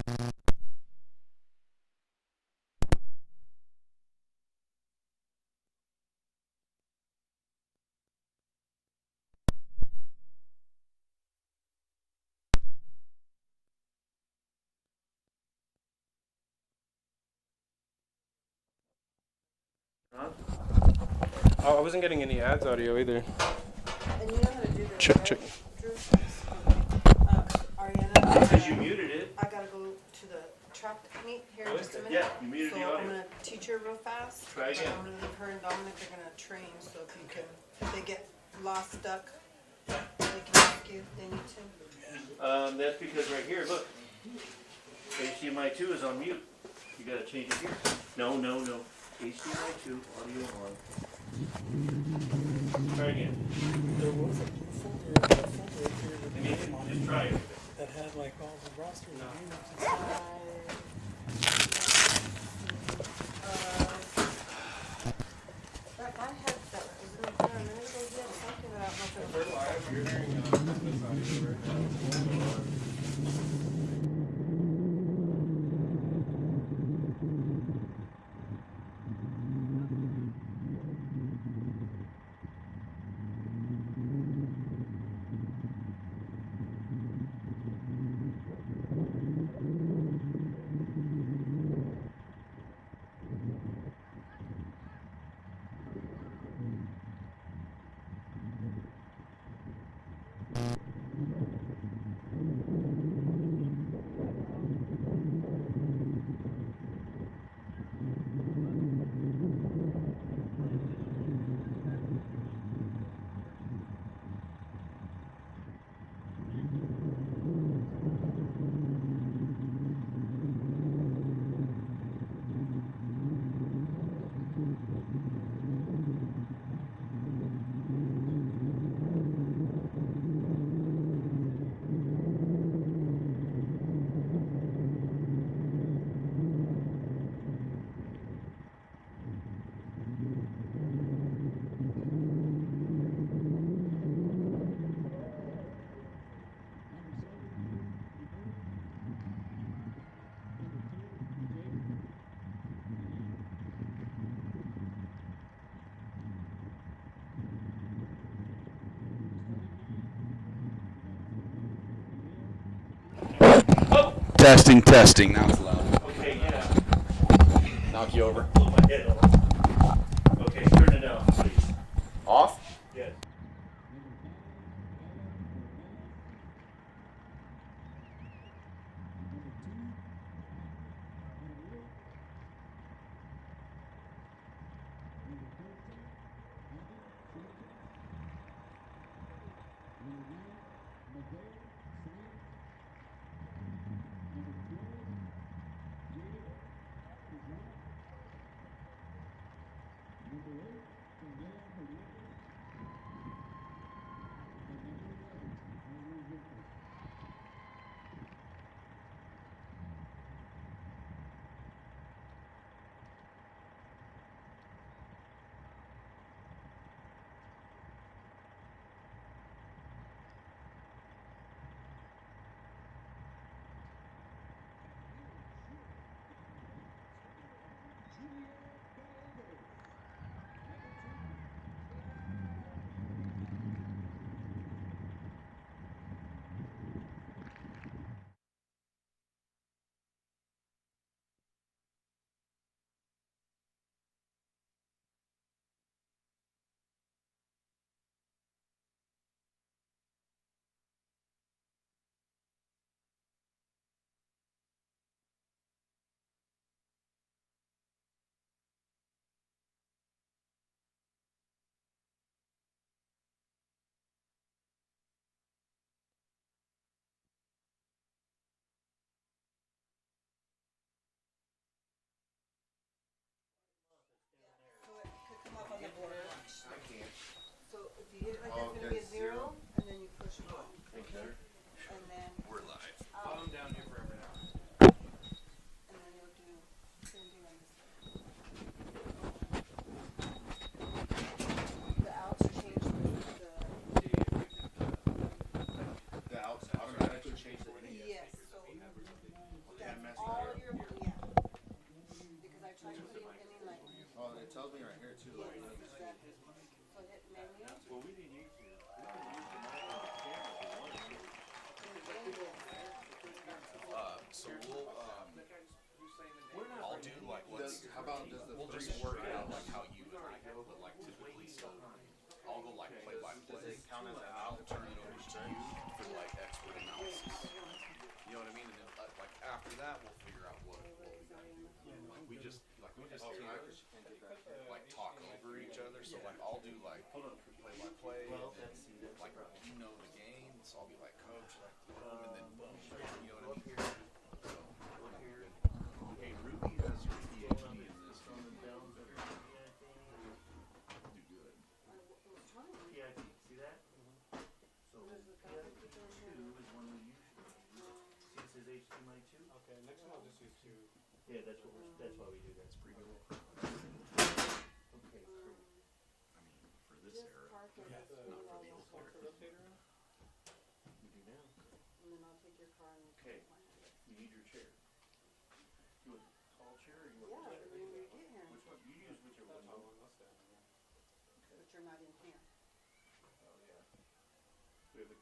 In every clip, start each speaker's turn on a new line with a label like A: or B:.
A: Oh, I wasn't getting any ads audio either.
B: And you know how to do this,
A: Check,
B: right?
A: check.
B: Ariana,
C: Because you muted it.
B: I gotta go to the track meet here in just a minute.
C: Yeah, you muted
B: so
C: the audio.
B: I'm gonna teach her real fast.
C: Try again.
B: I'm gonna leave her and Dominic. They're gonna train. So if they get lost, stuck, they can ask you if they need to.
C: That's because right here, look. HDMI 2 is on mute. You gotta change it here. No. HDMI 2, audio on. Try again.
D: There was a folder here
C: Just try it.
D: that had like all the rosters and units and
B: That I had that was in there a minute ago. Yeah, something that I don't know if it was.
A: You're hearing this audio right now.
E: Testing. Now it's loud.
C: Okay, yeah.
E: Knock you over.
C: Pull my head over. Okay, turn it down, please.
E: Off?
C: Yes.
E: It tells me right here too. Like,
C: Well, we didn't use it. We could use the mic on the camera if we wanted to.
E: so we'll
C: We're not
E: I'll do like how about we'll just work it out like how you and I go, but like typically so I'll go like play by play. I'll turn it over to you for like expert analysis. You know what I mean? And then like after that we'll figure out what we gotta do. Like we just like talk over each other. So like I'll do like play by play. Like you know the game, so I'll be like coach, like boom, and then boom. You know what I mean? So hey, Ruby has her PhD in this. Do good.
C: PIP, see that? So PIP 2 is one we usually use. See it says HDMI 2?
A: Okay, next one I'll just use 2.
C: Yeah, that's why we do that. It's pretty good. Okay, cool.
E: I mean, for this era, not for the old era.
C: We do now.
B: And then I'll take your car and.
C: Okay, you need your chair. You want a tall chair or you
B: Yeah,
C: want
B: when we get here,
C: which one? You use whichever one.
B: but you're not in here.
C: Oh, yeah. We have a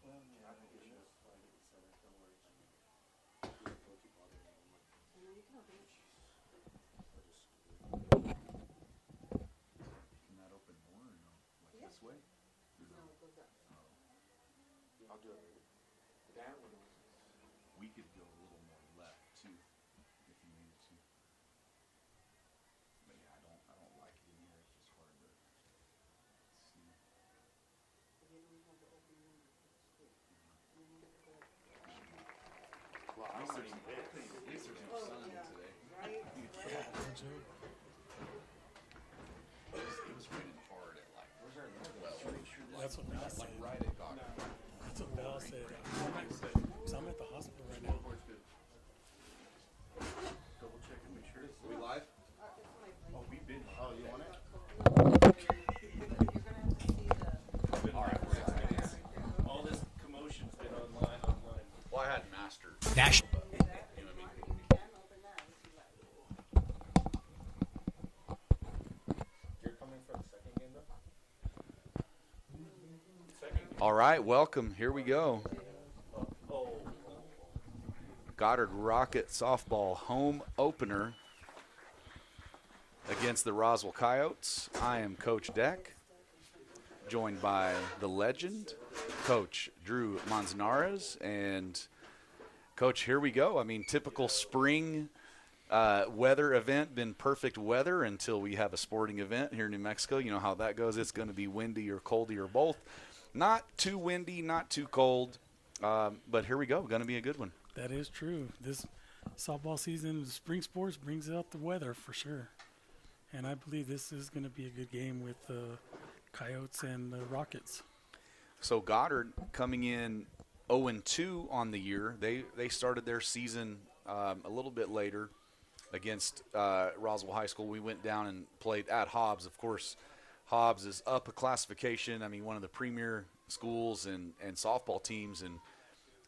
C: well, yeah, I think it's just slide it in the center. Don't worry.
B: And then you can open it.
E: Can that open more or no? Like
B: Yeah.
E: this way?
B: No, it goes up.
D: I'll do it. That one.
E: We could go a little more left too, if you needed to. But yeah, I don't like it in here. It's just hard to see.
B: You don't have to open it. And then you have to go.
E: Well, at least there's no
B: Oh,
E: sun
B: yeah.
E: today.
B: Right?
E: It was raining hard at like 12.
F: That's what Val
E: Like
F: said.
E: right at Goddard.
F: That's what Val said. So I'm at the hospital right now.
C: board's good. Double check and make sure.
E: We live?
C: Oh, we've been.
E: Oh, you want it?
B: You're gonna have to see the.
E: All right.
C: All this commotion's been online.
E: Well, I had mastered.
F: Dash.
E: You know what I mean?
B: You can open that if you like.
A: You're coming for the second game though?
E: All right, welcome. Here we go.
C: Oh,
E: Goddard Rocket softball home opener against the Roswell Coyotes. I am Coach Deck, joined by the legend, Coach Drew Manzanares. And, Coach, here we go. I mean, typical spring weather event, been perfect weather until we have a sporting event here in New Mexico. You know how that goes. It's going to be windy or coldy or both. Not too windy, not too cold, but here we go. Going to be a good one.
F: That is true. This softball season, spring sports brings out the weather for sure. And I believe this is going to be a good game with the Coyotes and the Rockets.
E: So Goddard coming in 0-2 on the year. They started their season a little bit later against Roswell High School. We went down and played at Hobbs. Of course, Hobbs is up a classification. I mean, one of the premier schools and softball teams, and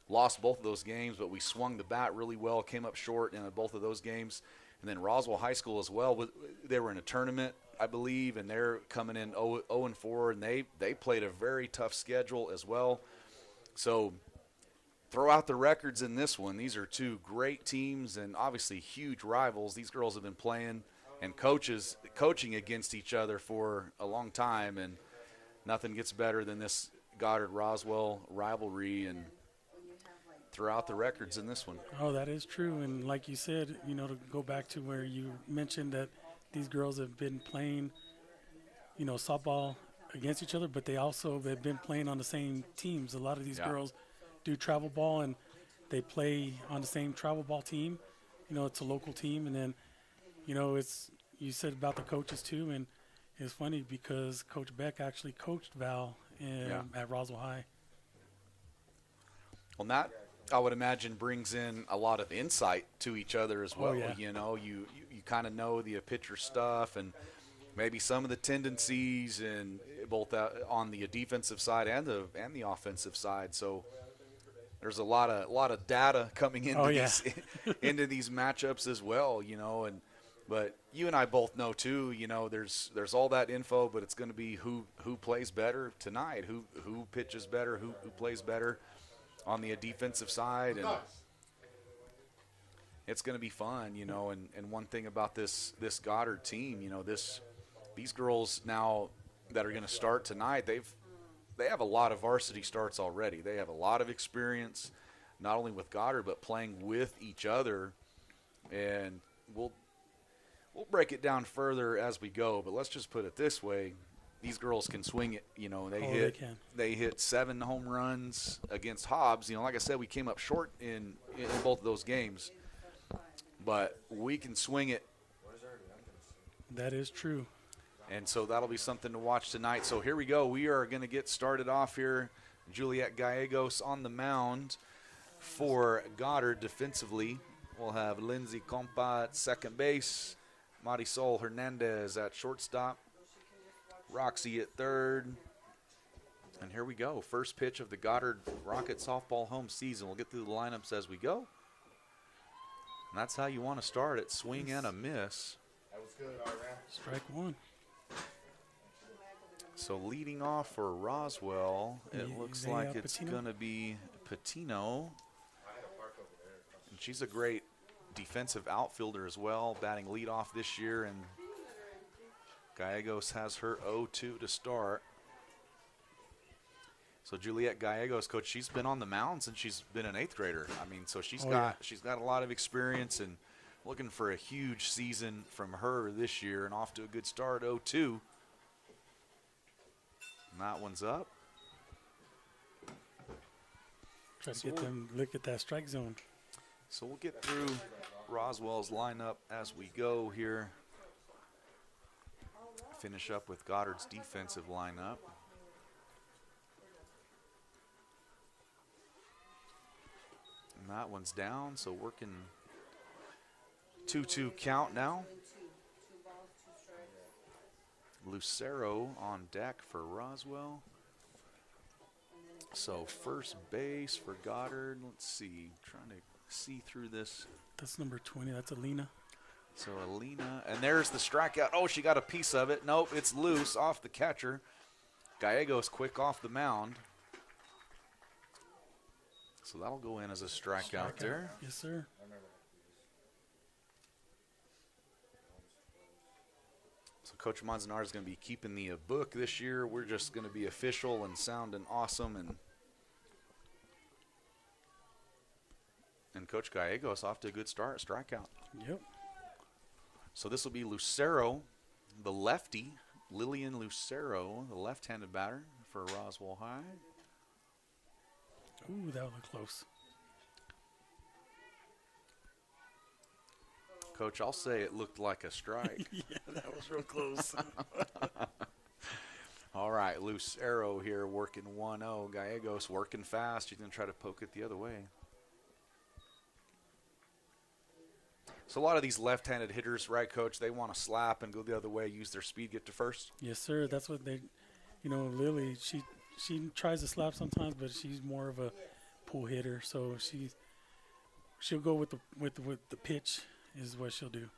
E: lost both of those games, but we swung the bat really well, came up short in both of those games. And then Roswell High School as well. They were in a tournament, I believe, and they're coming in 0-4, and they played a very tough schedule as well. So throw out the records in this one. These are two great teams and obviously huge rivals. These girls have been playing and coaching against each other for a long time, and nothing gets better than this Goddard-Roswell rivalry, and throw out the records in this one.
F: Oh, that is true. And like you said, you know, to go back to where you mentioned that these girls have been playing, you know, softball against each other, but they also have been playing on the same teams. A lot of these girls do travel ball, and they play on the same travel ball team. You know, it's a local team. And then, you know, you said about the coaches too, and it's funny because Coach Beck actually coached Val at Roswell High.
E: Well, that, I would imagine, brings in a lot of insight to each other as well.
F: Oh, yeah.
E: You know, you kind of know the pitcher stuff and maybe some of the tendencies, and both on the defensive side and the offensive side. So there's a lot of data coming into
F: Oh, yeah.
E: these into these matchups as well, you know, but you and I both know too, you know, there's all that info, but it's going to be who plays better tonight, who pitches better, who plays better on the defensive side, and it's going to be fun, you know. And one thing about this Goddard team, you know, these girls now that are going to start tonight, they have a lot of varsity starts already. They have a lot of experience, not only with Goddard but playing with each other, and we'll break it down further as we go. But let's just put it this way: these girls can swing it. You know, they hit 7 home runs against Hobbs. You know, like I said, we came up short in both of those games, but we can swing it.
F: That is true.
E: And so that'll be something to watch tonight. So here we go. We are going to get started off here. Juliet Gallegos on the mound for Goddard defensively. We'll have Lindsay Compa at second base, Marisol Hernandez at shortstop, Roxy at third. And here we go. First pitch of the Goddard Rocket softball home season. We'll get through the lineups as we go. And that's how you want to start it. Swing and a miss.
A: That was good, all right.
F: Strike one.
E: So leading off for Roswell, it looks like it's going to be Patino. And she's a great defensive outfielder as well, batting leadoff this year. And Gallegos has her 0-2 to start. So Juliet Gallegos, coach, she's been on the mound since she's been an 8th grader. I mean, so she's got a lot of experience, and looking for a huge season from her this year, and off to a good start, 0-2. And that one's up.
F: Try to get them look at that strike zone.
E: So we'll get through Roswell's lineup as we go here. Finish up with Goddard's defensive lineup. And that one's down, so working 2-2 count now. Lucero on deck for Roswell. So first base for Goddard. Let's see, trying to see through this.
F: That's number 20. That's Alina.
E: So Alina, and there's the strikeout. Oh, she got a piece of it. Nope, it's loose off the catcher. Gallegos quick off the mound. So that'll go in as a strikeout there.
F: Yes, sir.
E: So Coach Manzanar is going to be keeping the book this year. We're just going to be official and sounding awesome. And Coach Gallegos off to a good start, strikeout.
F: Yep.
E: So this will be Lucero, the lefty, Lillian Lucero, the left-handed batter for Roswell High.
F: Ooh, that looked close.
E: Coach, I'll say it looked like a strike.
F: Yeah, that was real close.
E: All right, Lucero here working 1-0. Gallegos working fast. He's going to try to poke it the other way. So a lot of these left-handed hitters, right, Coach, they want to slap and go the other way, use their speed, get to first?
F: Yes, sir. That's what they, Lily, she tries to slap sometimes, but she's more of a pull hitter. So she'll go with the pitch is what she'll do.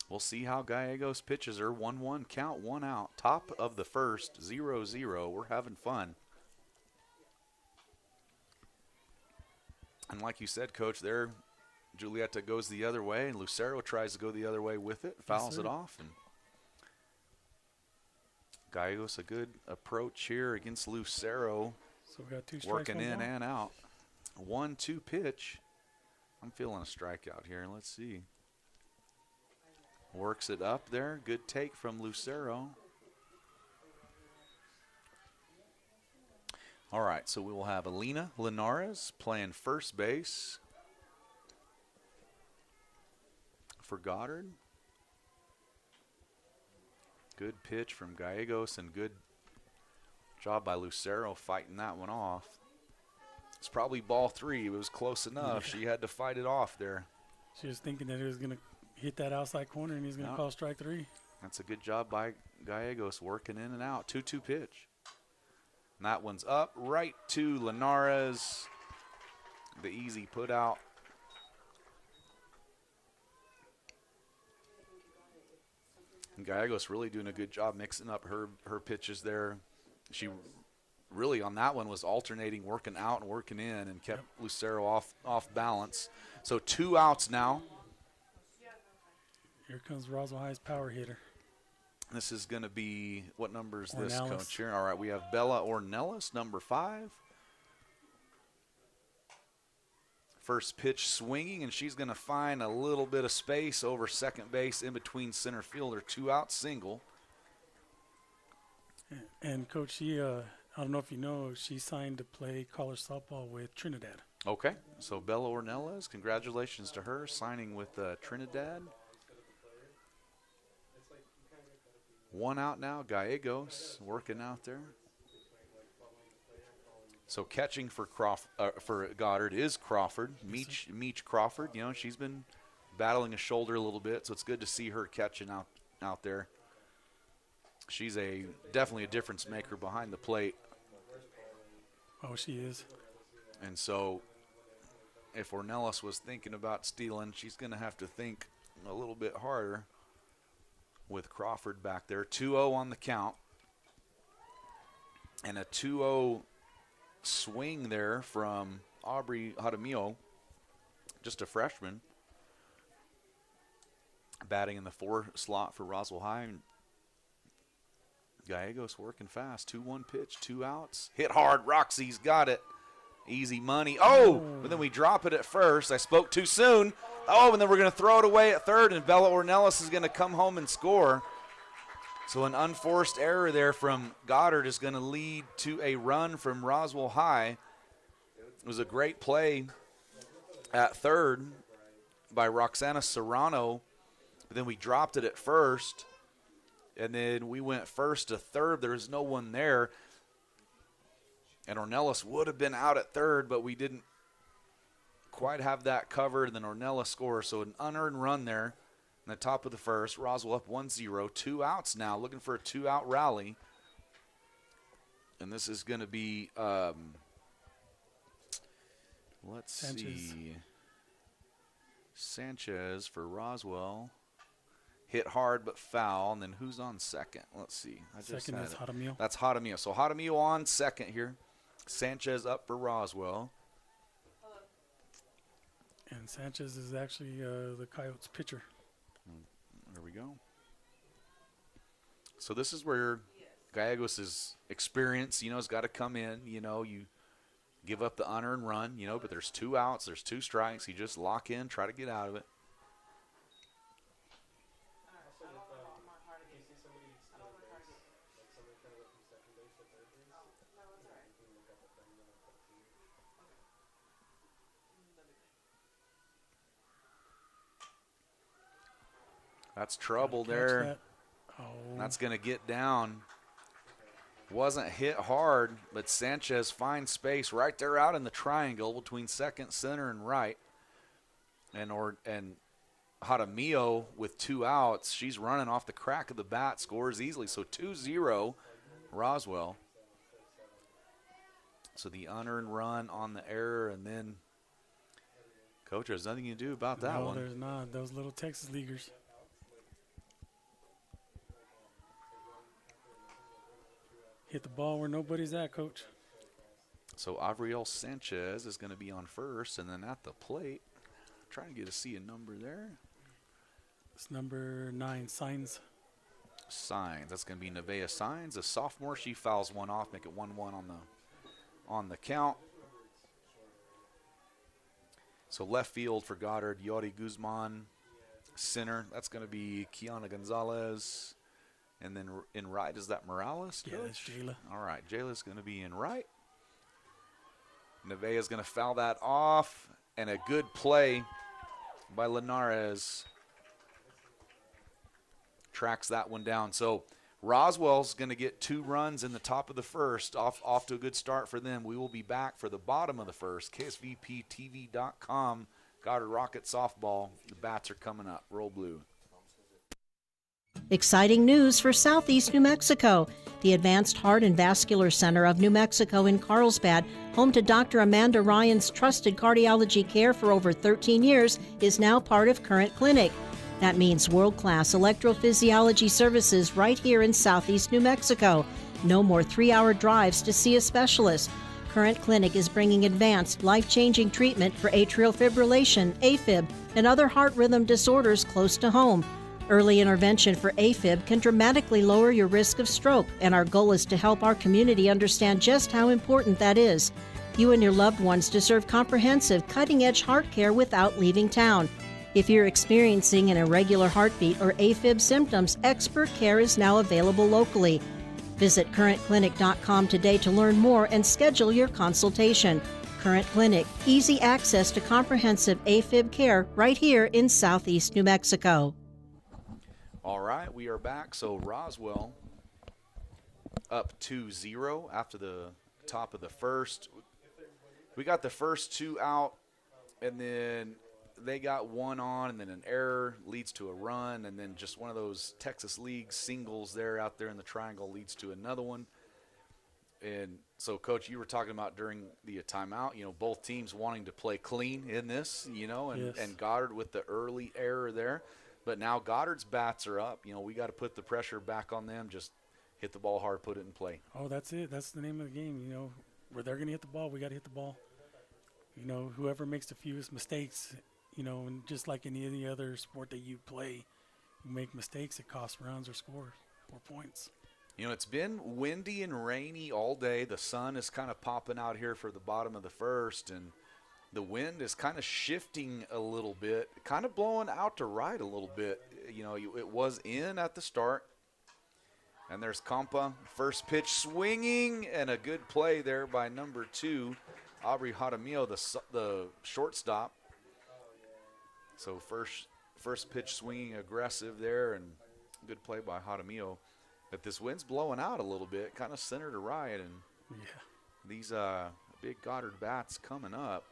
E: We'll see how Gallegos pitches her. 1-1 count, 1 out. Top of the first, 0-0. We're having fun. And like you said, Coach, there Julieta goes the other way, and Lucero tries to go the other way with it, fouls it off. And Gallegos, a good approach here against Lucero.
F: So we got 2 strikes.
E: Working in and out. 1-2 pitch. I'm feeling a strikeout here. Let's see. Works it up there. Good take from Lucero. All right, so we will have Alina Linares playing first base for Goddard. Good pitch from Gallegos and good job by Lucero fighting that one off. It's probably ball 3. It was close enough.
F: Yeah.
E: She had to fight it off there.
F: She was thinking that it was going to hit that outside corner and he's going to call strike 3.
E: That's a good job by Gallegos working in and out. 2-2 pitch. And that one's up right to Linares. the easy put out. And Gallegos really doing a good job mixing up her pitches there. She really on that one was alternating, working out and working in, and kept Lucero off balance. So 2 outs now.
F: Here comes Roswell High's power hitter.
E: This is going to be, what number is this,
F: Ornelas.
E: Coach? Here, all right, we have Bella Ornelas, number 5. First pitch swinging, and she's going to find a little bit of space over second base in between center fielder. 2 out single.
F: And Coach, she, I don't know if you know, she signed to play college softball with Trinidad.
E: Okay, so Bella Ornelas, congratulations to her, signing with Trinidad. 1 out now, Gallegos working out there. So catching for Goddard is Crawford, Meech Crawford. You know, she's been battling a shoulder a little bit, so it's good to see her catching out there. She's definitely a difference maker behind the plate.
F: Oh, she is.
E: And so if Ornelas was thinking about stealing, she's going to have to think a little bit harder with Crawford back there. 2-0 on the count. And a 2-0 swing there from Aubrey Jaramillo, just a freshman, batting in the 4 slot for Roswell High. Gallegos working fast. 2-1 pitch, 2 outs. Hit hard. Roxy's got it. Easy money. Oh, but then we drop it at first. I spoke too soon. Oh, and then we're going to throw it away at third, and Bella Ornelas is going to come home and score. So an unforced error there from Goddard is going to lead to a run from Roswell High. It was a great play at third by Roxana Serrano, but then we dropped it at first, and then we went first to third. There was no one there, and Ornelas would have been out at third, but we didn't quite have that covered, and then Ornelas scores. So an unearned run there. In the top of the first, Roswell up 1-0. 2 outs now, looking for a 2-out rally. And this is going to be, let's see, Sanchez for Roswell. Hit hard but foul. And then who's on second? Let's see.
F: Second is Jaramillo.
E: That's Jaramillo. So Jaramillo on second here. Sanchez up for Roswell.
F: And Sanchez is actually the Coyotes pitcher.
E: There we go. So this is where Gallegos' experience, has got to come in. You give up the unearned run, but there's 2 outs, there's 2 strikes. You just lock in, try to get out of it. That's trouble there.
F: That. Oh.
E: That's going to get down. Wasn't hit hard, but Sanchez finds space right there out in the triangle between second, center, and right. And Jaramillo with 2 outs. She's running off the crack of the bat, scores easily. So 2-0 Roswell. So the unearned run on the error, and then, Coach, there's nothing you can do about that one.
F: No, there's not. Those little Texas leaguers. Hit the ball where nobody's at, Coach.
E: So Avriel Sanchez is going to be on first, and then at the plate, trying to see a number there.
F: It's number 9, Signs.
E: That's going to be Nevaeh Signs, a sophomore. She fouls one off, make it 1-1 on the count. So left field for Goddard, Yori Guzman. Center, that's going to be Kiana Gonzalez. And then in right, is that Morales?
F: Yeah, that's Jayla.
E: All right, Jayla's going to be in right. Nevaeh is going to foul that off. And a good play by Linares. Tracks that one down. So Roswell's going to get 2 runs in the top of the first. Off to a good start for them. We will be back for the bottom of the first. KSVPTV.com. Goddard Rocket softball. The bats are coming up. Roll blue.
G: Exciting news for Southeast New Mexico. The Advanced Heart and Vascular Center of New Mexico in Carlsbad, home to Dr. Amanda Ryan's trusted cardiology care for over 13 years, is now part of Current Clinic. That means world-class electrophysiology services right here in Southeast New Mexico. No more 3-hour drives to see a specialist. Current Clinic is bringing advanced, life-changing treatment for atrial fibrillation, AFib, and other heart rhythm disorders close to home. Early intervention for AFib can dramatically lower your risk of stroke, and our goal is to help our community understand just how important that is. You and your loved ones deserve comprehensive, cutting-edge heart care without leaving town. If you're experiencing an irregular heartbeat or AFib symptoms, expert care is now available locally. Visit currentclinic.com today to learn more and schedule your consultation. Current Clinic, easy access to comprehensive AFib care right here in Southeast New Mexico.
E: All right, we are back. So Roswell up 2-0 after the top of the first. We got the first 2 out, and then they got 1 on, and then an error leads to a run, and then just one of those Texas League singles there out there in the triangle leads to another one. And so, Coach, you were talking about during the timeout, both teams wanting to play clean in this, and,
F: Yes.
E: and Goddard with the early error there. But now Goddard's bats are up. We got to put the pressure back on them. Just hit the ball hard, put it in play.
F: Oh, that's it. That's the name of the game. Where they're going to hit the ball, we got to hit the ball. Whoever makes the fewest mistakes, and just like in any other sport that you play, you make mistakes, it costs runs or scores or points.
E: It's been windy and rainy all day. The sun is kind of popping out here for the bottom of the first, and the wind is kind of shifting a little bit, kind of blowing out to right a little bit. It was in at the start. And there's Compa, first pitch swinging, and a good play there by number 2, Aubrey Jaramillo, the shortstop. So first pitch swinging aggressive there, and good play by Jaramillo. But this wind's blowing out a little bit, kind of center to right, and these big Goddard bats coming up.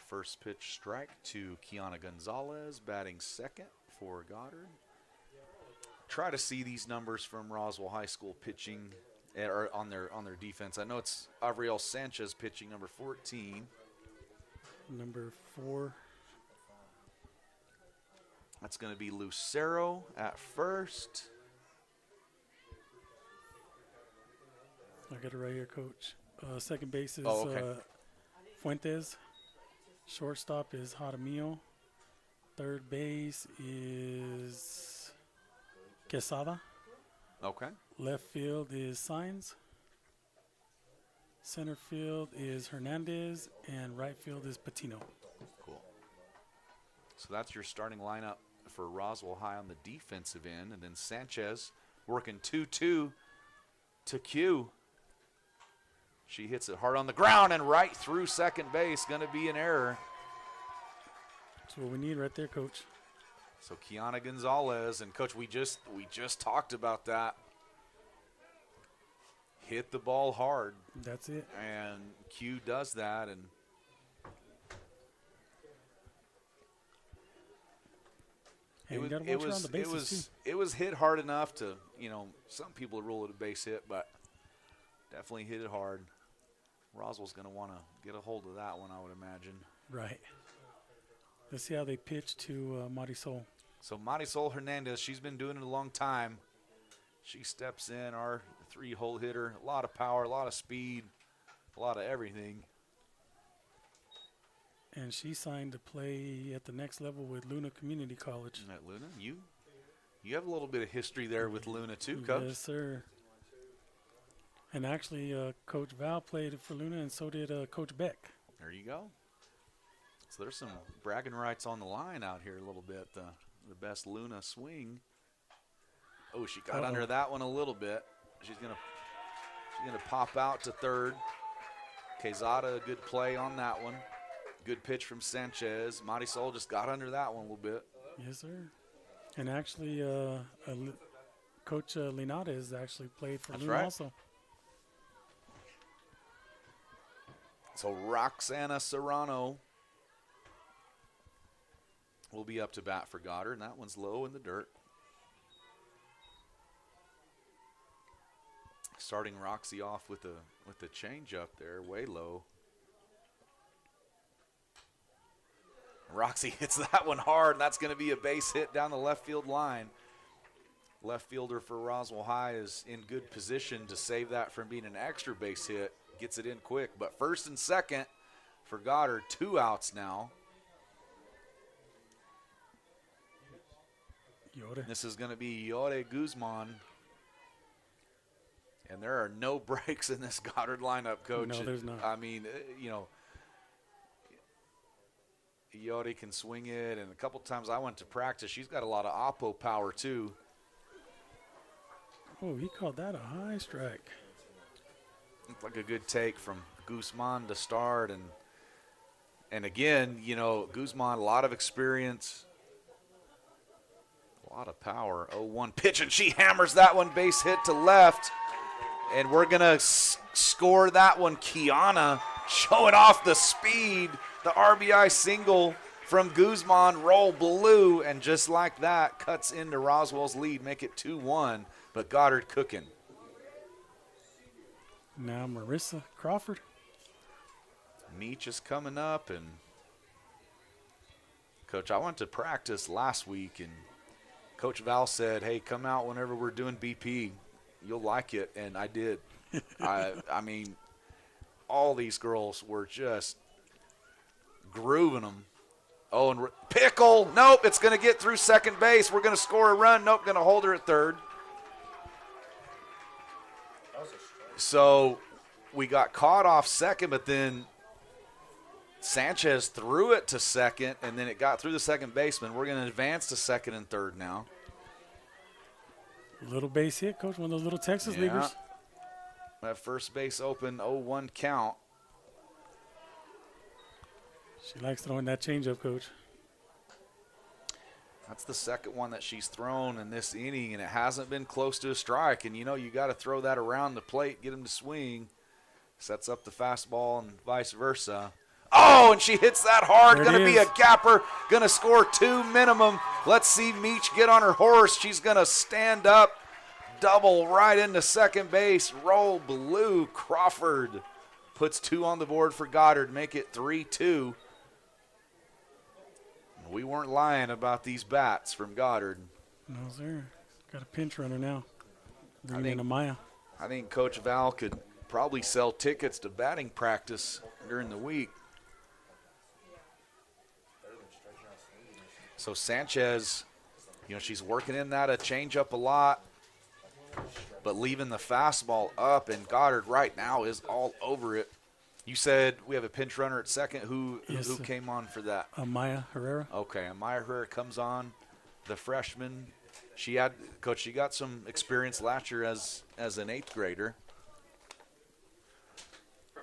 E: First pitch strike to Kiana Gonzalez, batting second for Goddard. Try to see these numbers from Roswell High School pitching or on their defense. I know it's Avriel Sanchez pitching, number 14.
F: Number 4.
E: That's going to be Lucero at first.
F: I got it right here, Coach. Second base is Fuentes. Shortstop is Jaramillo. Third base is Quesada.
E: Okay.
F: Left field is Sainz. Center field is Hernandez, and right field is Patino.
E: Cool. So that's your starting lineup for Roswell High on the defensive end. And then Sanchez working 2-2 to Q. She hits it hard on the ground and right through second base. Going to be an error.
F: That's what we need right there, Coach.
E: So Kiana Gonzalez, and Coach, we just talked about that. Hit the ball hard.
F: That's it.
E: And Q does that, and it was hit hard enough to, some people rule it a base hit, but definitely hit it hard. Roswell's going to want to get a hold of that one, I would imagine.
F: Right. Let's see how they pitch to Marisol.
E: So Marisol Hernandez, she's been doing it a long time. She steps in, our 3-hole hitter. A lot of power, a lot of speed, a lot of everything.
F: And she signed to play at the next level with Luna Community College.
E: At Luna, you have a little bit of history there with Luna too, Coach.
F: Yes, sir. And actually, Coach Val played for Luna, and so did Coach Beck.
E: There you go. So there's some bragging rights on the line out here a little bit. The best Luna swing. Oh, she got under that one a little bit. She's gonna pop out to third. Quezada, a good play on that one. Good pitch from Sanchez. Marisol just got under that one a little bit.
F: Yes, sir. And actually, Coach Linares actually played for Luna also.
E: So Roxana Serrano will be up to bat for Goddard, and that one's low in the dirt. Starting Roxy off with the change up there, way low. Roxy hits that one hard, and that's going to be a base hit down the left field line. Left fielder for Roswell High is in good position to save that from being an extra base hit. Gets it in quick, but first and second for Goddard, 2 outs now.
F: Yoda.
E: This is going to be Yore Guzman. And there are no breaks in this Goddard lineup, Coach.
F: No, there's not.
E: I mean, Yore can swing it, and a couple times I went to practice. She's got a lot of oppo power, too.
F: Oh, he called that a high strike.
E: Looked like a good take from Guzman to start. And again, Guzman, a lot of experience, a lot of power. 0-1 pitch, and she hammers that one, base hit to left. And we're going to score that one. Kiana showing off the speed. The RBI single from Guzman, roll blue, and just like that, cuts into Roswell's lead, make it 2-1, but Goddard cooking.
F: Now Marissa Crawford.
E: Meach is coming up, and Coach, I went to practice last week, and Coach Val said, hey, come out whenever we're doing BP. You'll like it, and I did. I mean, all these girls were just grooving them. Oh, and Pickle, nope, it's going to get through second base. We're going to score a run. Nope, going to hold her at third. So we got caught off second, but then Sanchez threw it to second, and then it got through the second baseman. We're going to advance to second and third now.
F: Little base hit, Coach, one of those little Texas leaguers.
E: That first base open, 0-1 count.
F: She likes throwing that changeup, Coach.
E: That's the second one that she's thrown in this inning, and it hasn't been close to a strike. And, you got to throw that around the plate, get him to swing. Sets up the fastball and vice versa. Oh, and she hits that hard. Going to be a gapper. Going to score 2 minimum. Let's see Meach get on her horse. She's going to stand up, double right into second base. Roll blue. Crawford puts 2 on the board for Goddard. Make it 3-2. We weren't lying about these bats from Goddard.
F: No, sir. Got a pinch runner now. Bringing in Amaya.
E: I think Coach Val could probably sell tickets to batting practice during the week. So Sanchez, she's working in that a changeup a lot, but leaving the fastball up, and Goddard right now is all over it. You said we have a pinch runner at second. Who came on for that?
F: Amaya Herrera.
E: Okay, Amaya Herrera comes on, the freshman. She got some experience last year as an 8th grader.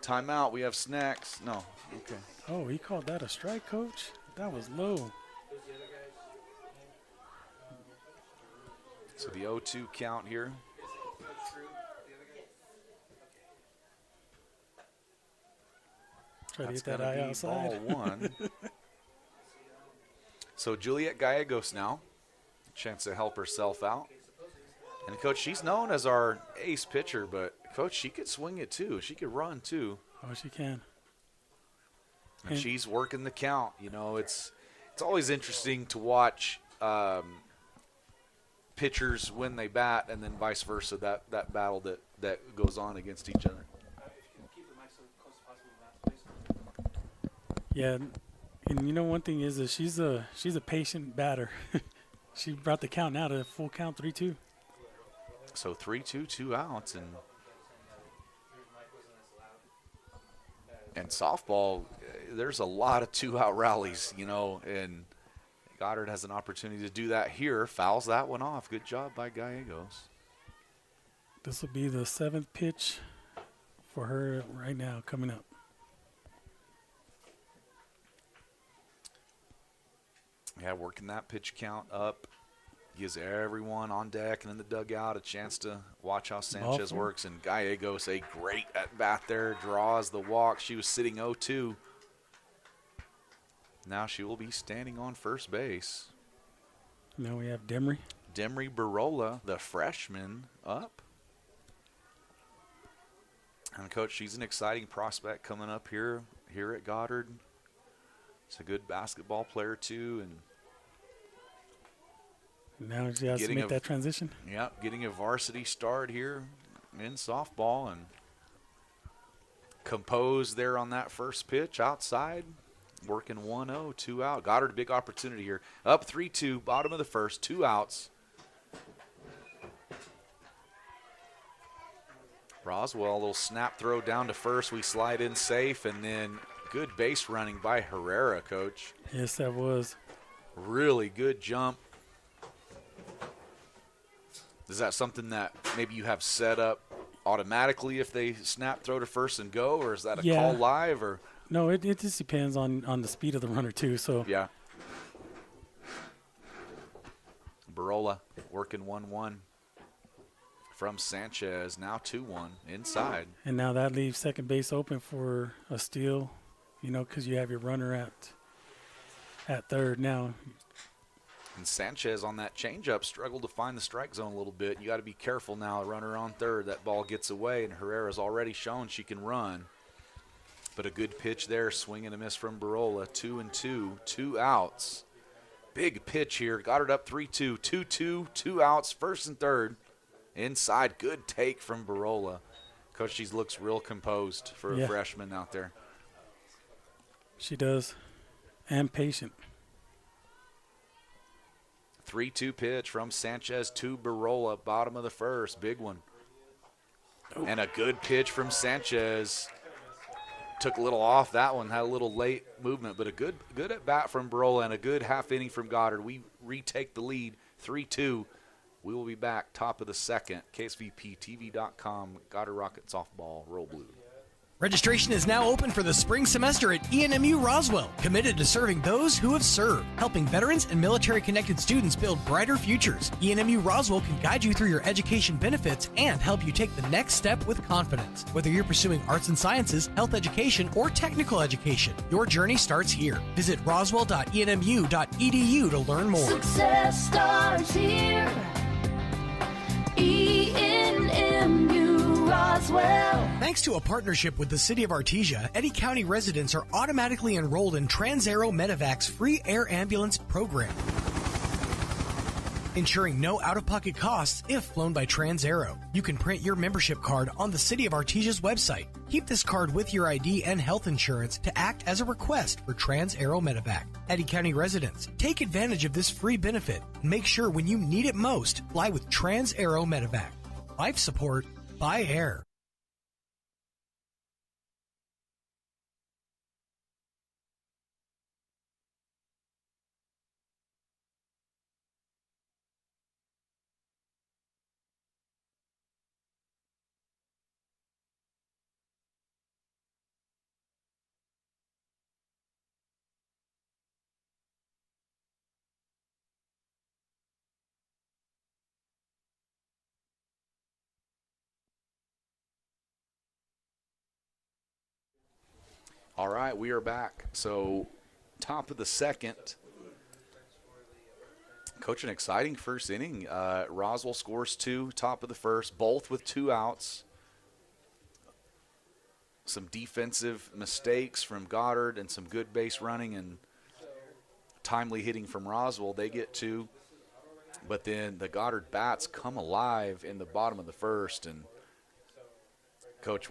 E: Timeout. We have snacks. No. Okay.
F: Oh, he called that a strike, Coach? That was low.
E: So the 0-2 count here.
F: Try to
E: That's
F: get that
E: gonna
F: eye
E: be
F: outside.
E: ball 1. So Juliet Gallegos now. Chance to help herself out. And, Coach, she's known as our ace pitcher, but, Coach, she could swing it too. She could run too.
F: Oh, she can.
E: And she's working the count. It's always interesting to watch pitchers when they bat, and then vice versa, that battle that goes on against each other.
F: Yeah, and one thing is that she's a patient batter. She brought the count now to full count, 3-2.
E: So 3-2, 2 outs, and softball, there's a lot of 2-out rallies, and Goddard has an opportunity to do that here. Fouls that one off. Good job by Gallegos.
F: This will be the 7th pitch for her right now coming up.
E: Yeah, working that pitch count up. gives everyone on deck and in the dugout a chance to watch how Sanchez
F: Awful.
E: works. And Gallegos, a great at-bat there, draws the walk. She was sitting 0-2. Now she will be standing on first base.
F: Now we have Demery.
E: Demery Barola, the freshman, up. And, Coach, she's an exciting prospect coming up here at Goddard. She's a good basketball player, too, and
F: Now she has to make that transition.
E: yeah, getting a varsity start here in softball, and composed there on that first pitch outside, working 1-0, 2 out. Goddard, a big opportunity here. Up 3-2, bottom of the first, 2 outs. Roswell, a little snap throw down to first. We slide in safe, and then good base running by Herrera, Coach.
F: Yes, that was.
E: Really good jump. Is that something that maybe you have set up automatically if they snap throw to first and go, or is that a
F: Yeah.
E: call live? Or
F: No, it just depends on the speed of the runner, too. So
E: yeah. Barola working 1-1 from Sanchez. Now 2-1 inside.
F: And now that leaves second base open for a steal, because you have your runner at third now.
E: And Sanchez on that changeup struggled to find the strike zone a little bit. You got to be careful now. Runner on third. That ball gets away, and Herrera's already shown she can run. But a good pitch there, swing and a miss from Barola. 2-2, 2 outs. Big pitch here. Goddard up 3-2, 2-2, 2 outs, first and third. Inside, good take from Barola. Coach, she looks real composed for a freshman out there.
F: She does. And patient.
E: 3-2 pitch from Sanchez to Barola, bottom of the first, big one. And a good pitch from Sanchez. Took a little off that one, had a little late movement, but a good at bat from Barola and a good half inning from Goddard. We retake the lead, 3-2. We will be back top of the second. KSVPTV.com, Goddard Rocket Softball, Roll Blue.
H: Registration is now open for the spring semester at ENMU Roswell, committed to serving those who have served, helping veterans and military-connected students build brighter futures. ENMU Roswell can guide you through your education benefits and help you take the next step with confidence. Whether you're pursuing arts and sciences, health education, or technical education, your journey starts here. Visit roswell.enmu.edu to learn more.
I: Success starts here. ENMU Roswell.
H: Thanks to a partnership with the City of Artesia, Eddy County residents are automatically enrolled in TransAero Medevac's free air ambulance program, ensuring no out-of-pocket costs if flown by TransAero. You can print your membership card on the City of Artesia's website. Keep this card with your ID and health insurance to act as a request for TransAero Medevac. Eddy County residents, take advantage of this free benefit and make sure when you need it most, fly with TransAero Medevac. Life support by air.
E: All right, we are back. So, top of the second. Coach, an exciting first inning. Roswell scores 2, top of the first, both with 2 outs. Some defensive mistakes from Goddard and some good base running and timely hitting from Roswell. They get 2. But then the Goddard bats come alive in the bottom of the first. And, Coach,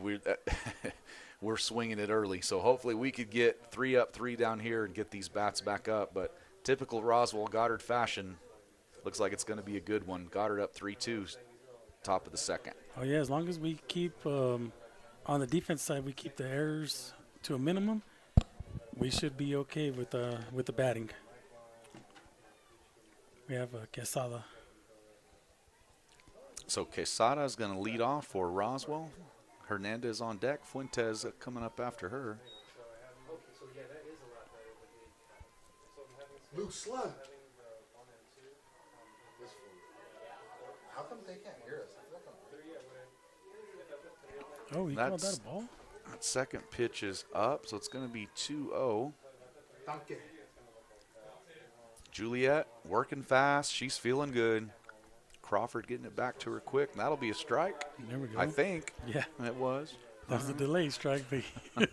E: we're swinging it early. So hopefully we could get 3 up, 3 down here and get these bats back up. But typical Roswell Goddard fashion, looks like it's going to be a good one. Goddard up 3-2, top of the second.
F: Oh, yeah, as long as we keep, on the defense side, we keep the errors to a minimum, we should be okay with the batting. We have Quesada.
E: So Quesada is going to lead off for Roswell. Hernandez on deck. Fuentes coming up after her.
D: Luke Slug. How come they can't hear us?
F: Oh, he called that
E: That's-
F: a ball?
E: That second pitch is up, so it's going to be 2-0.
D: Donkey.
E: Juliet working fast. She's feeling good. Crawford getting it back to her quick. And that'll be a strike,
F: There we go.
E: I think.
F: Yeah,
E: It was.
F: that was a delayed strike. But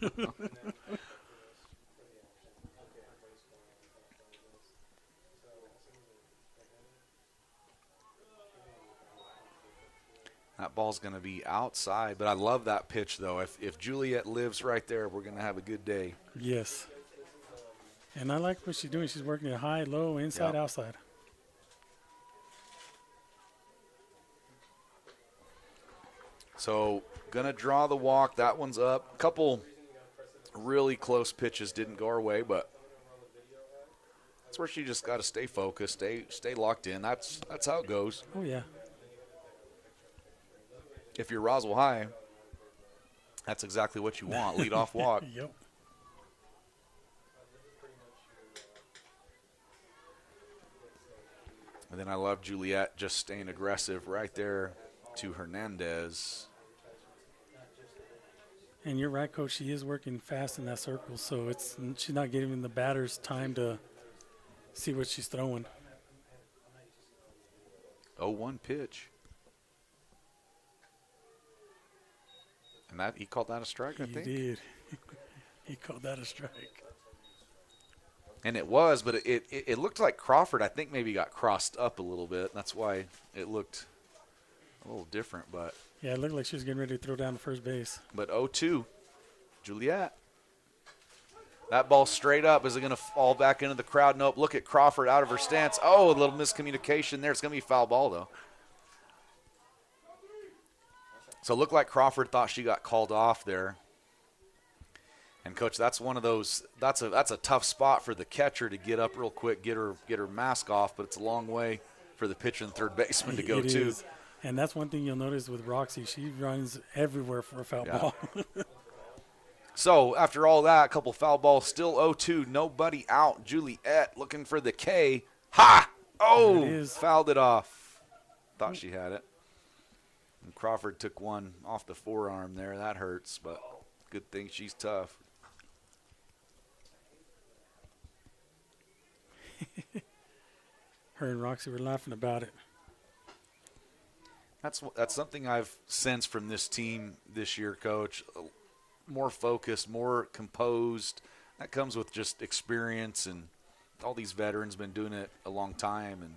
E: That ball's going to be outside, but I love that pitch, though. If Juliet lives right there, we're going to have a good day.
F: yes. And I like what she's doing. She's working it high, low, inside,
E: Yep.
F: outside.
E: So, going to draw the walk. That one's up. A couple really close pitches didn't go our way, but that's where she just got to stay focused, stay locked in. That's how it goes.
F: Oh, yeah.
E: If you're Roswell High, that's exactly what you want. Lead off walk.
F: Yep.
E: And then I love Juliet just staying aggressive right there to Hernandez.
F: And you're right, Coach. She is working fast in that circle, so she's not giving the batters time to see what she's throwing.
E: 0-1 pitch. And that he called that a strike, I
F: He
E: think.
F: did. He called that a strike.
E: And it was, but it looked like Crawford, I think, maybe got crossed up a little bit. That's why it looked a little different. But
F: Yeah, it looked like she was getting ready to throw down to first base.
E: 0-2, Juliet. That ball straight up. Is it going to fall back into the crowd? Nope. Look at Crawford out of her stance. Oh, a little miscommunication there. It's going to be a foul ball, though. So it looked like Crawford thought she got called off there. And, Coach, that's one of those – that's a tough spot for the catcher to get up real quick, get her mask off, but it's a long way for the pitcher and third baseman to go,
F: It
E: too.
F: is. And that's one thing you'll notice with Roxy. She runs everywhere for a foul ball.
E: So, after all that, a couple foul balls, still 0-2, nobody out. Juliet looking for the K. Ha! Oh,
F: There it is.
E: fouled it off. Thought she had it. And Crawford took one off the forearm there. That hurts, but good thing she's tough.
F: Her and Roxy were laughing about it.
E: That's something I've sensed from this team this year, Coach. More focused, more composed. That comes with just experience, and all these veterans been doing it a long time. And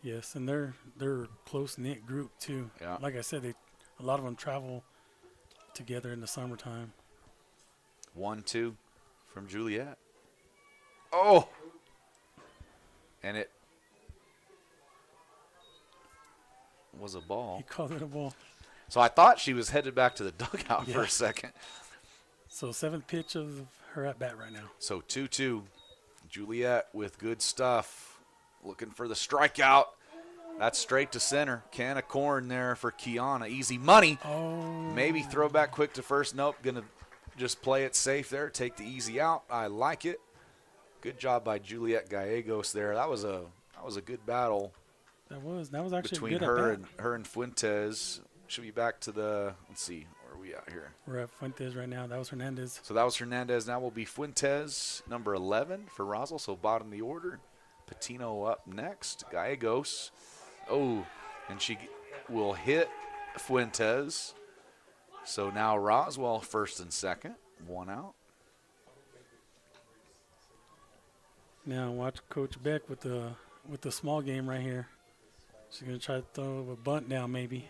F: Yes, and they're a close-knit group, too.
E: Yeah.
F: Like I said, a lot of them travel together in the summertime.
E: 1-2 from Juliet. Oh! And it was a ball.
F: He called it a ball.
E: So I thought she was headed back to the dugout for
F: Yeah.
E: a second.
F: So seventh pitch of her at-bat right now.
E: So 2-2. Juliet with good stuff. Looking for the strikeout. That's straight to center. Can of corn there for Kiana. Easy money.
F: Oh.
E: Maybe throw back quick to first. Nope. Going to just play it safe there. Take the easy out. I like it. Good job by Juliet Gallegos there. That was a good battle
F: That was actually
E: between
F: a good
E: her
F: at-bat.
E: and her and Fuentes. Should be back to the, let's see, where are we at here?
F: We're at Fuentes right now. That was Hernandez.
E: So that was Hernandez. Now will be Fuentes, number 11 for Roswell. So bottom of the order. Patino up next. Gallegos. Oh, and she will hit Fuentes. So now Roswell first and second. One out.
F: Now watch Coach Beck with the small game right here. She's gonna try to throw a bunt down maybe.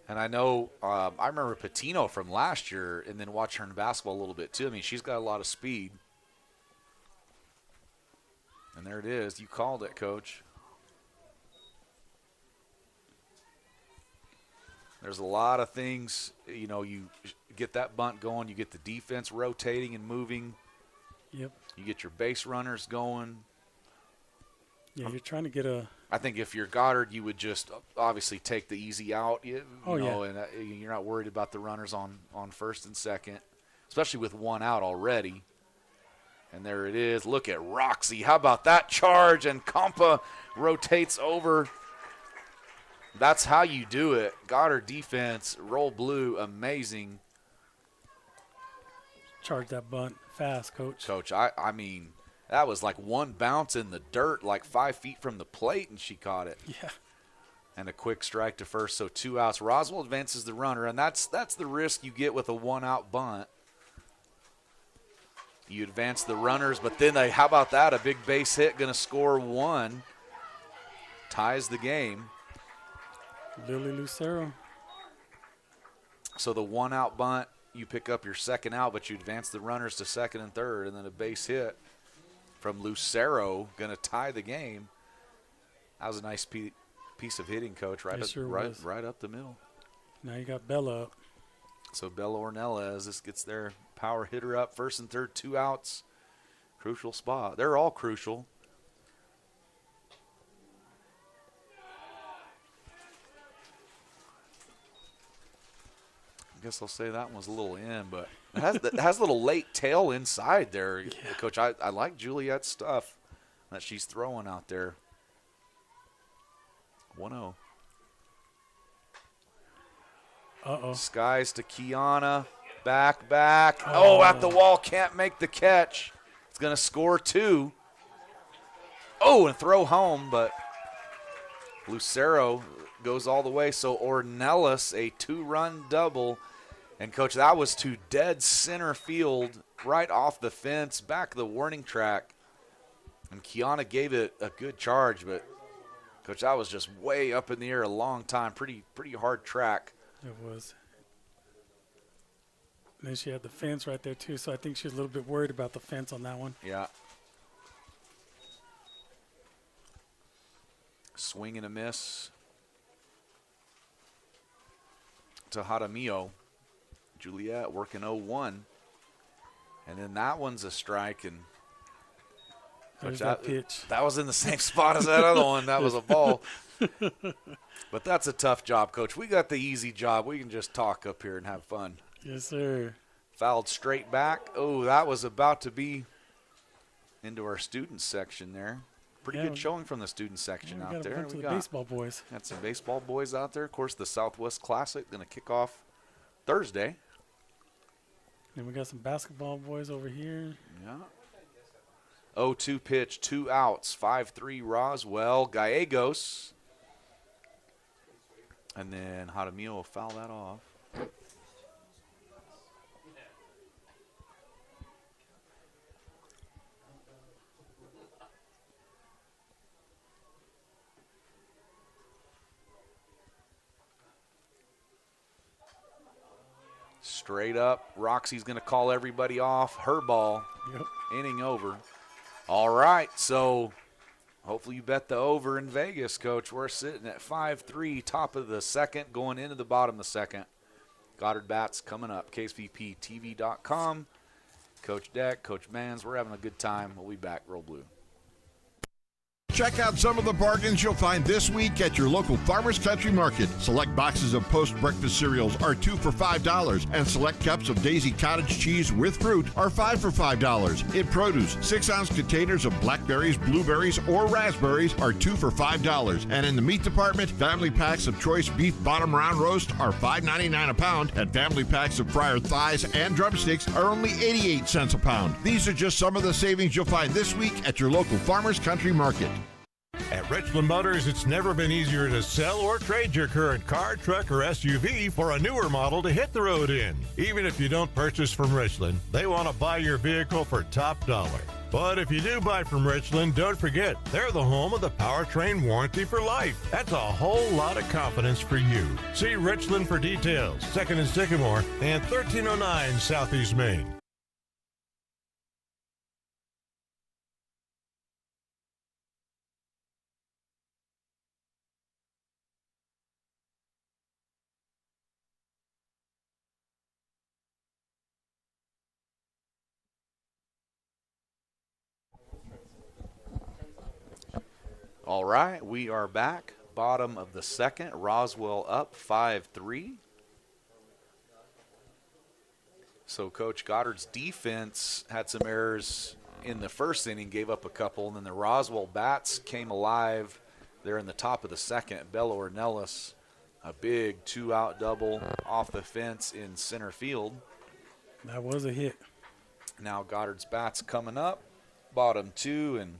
E: And I know, I remember Patino from last year and then watch her in basketball a little bit too. I mean, she's got a lot of speed. And there it is. You called it, Coach. There's a lot of things, you know, you get that bunt going, you get the defense rotating and moving.
F: Yep.
E: You get your base runners going.
F: Yeah, you're trying to get a.
E: I think if you're Goddard, you would just obviously take the easy out, you
F: Oh,
E: know,
F: yeah.
E: and you're not worried about the runners on first and second, especially with one out already. And there it is. Look at Roxy. How about that charge? And Compa rotates over. That's how you do it. Goddard defense, roll blue, amazing.
F: Charge that bunt fast, Coach.
E: Coach, I mean, that was like one bounce in the dirt, like 5 feet from the plate, and she caught it.
F: Yeah.
E: And a quick strike to first, so 2 outs. Roswell advances the runner, and that's the risk you get with a 1-out bunt. You advance the runners, but then how about that? A big base hit, going to score 1. Ties the game.
F: Lily Lucero.
E: So the 1-out bunt, you pick up your second out, but you advance the runners to second and third, and then a base hit from Lucero going to tie the game. That was a nice piece of hitting, Coach, right up the middle.
F: Now you got Bella up.
E: So Bella Ornelas, this gets their power hitter up. First and third, 2 outs. Crucial spot. They're all crucial. I guess I'll say that one was a little in, but it has a little late tail inside there. Yeah. Coach, I like Juliet's stuff that she's throwing out there. 1-0.
F: Uh-oh.
E: Skies to Kiana. Back. Oh, at the wall. Can't make the catch. It's going to score 2. Oh, and throw home, but Lucero goes all the way. So Ornelas, a 2-run double. And, Coach, that was to dead center field, right off the fence, back of the warning track. And Kiana gave it a good charge, but, Coach, that was just way up in the air a long time. Pretty hard track.
F: It was. And then she had the fence right there, too, so I think she was a little bit worried about the fence on that one.
E: Yeah. Swing and a miss to Jaramillo. Juliet working 0-1. And then that one's a strike. And
F: there's that pitch.
E: That was in the same spot as that other one. That was a ball. But that's a tough job, Coach. We got the easy job. We can just talk up here and have fun.
F: Yes, sir.
E: Fouled straight back. Oh, that was about to be into our student section there. Pretty good showing from the student section out there.
F: We got baseball boys.
E: Got some baseball boys out there. Of course, the Southwest Classic going to kick off Thursday.
F: And we got some basketball boys over here.
E: Yeah. 0-2 pitch, 2 outs, 5-3 Roswell. Gallegos. And then Jaramillo will foul that off. Straight up. Roxy's going to call everybody off. Her ball.
F: Yep.
E: Inning over. All right, so hopefully you bet the over in Vegas, Coach. We're sitting at 5-3, top of the second, going into the bottom of the second. Goddard bats coming up. KSVPTV.com. Coach Deck, Coach Mans, we're having a good time. We'll be back. Roll Blue.
J: Check out some of the bargains you'll find this week at your local Farmers Country Market. Select boxes of post-breakfast cereals are 2 for $5, and select cups of Daisy cottage cheese with fruit are 5 for $5. In produce, 6-ounce containers of blackberries, blueberries, or raspberries are 2 for $5. And in the meat department, family packs of choice beef bottom round roast are $5.99 a pound, and family packs of fryer thighs and drumsticks are only 88 cents a pound. These are just some of the savings you'll find this week at your local Farmers Country Market.
K: At Richland Motors, it's never been easier to sell or trade your current car, truck, or SUV for a newer model to hit the road in. Even if you don't purchase from Richland, they want to buy your vehicle for top dollar. But if you do buy from Richland, don't forget, they're the home of the powertrain warranty for life. That's a whole lot of confidence for you. See Richland for details. 2nd and Sycamore and 1309 Southeast Main.
E: All right, we are back. Bottom of the second. Roswell up 5-3. So Coach Goddard's defense had some errors in the first inning, gave up a couple, and then the Roswell bats came alive there in the top of the second. Bello Ornelas, a big 2-out double off the fence in center field.
F: That was a hit.
E: Now Goddard's bats coming up, bottom 2, and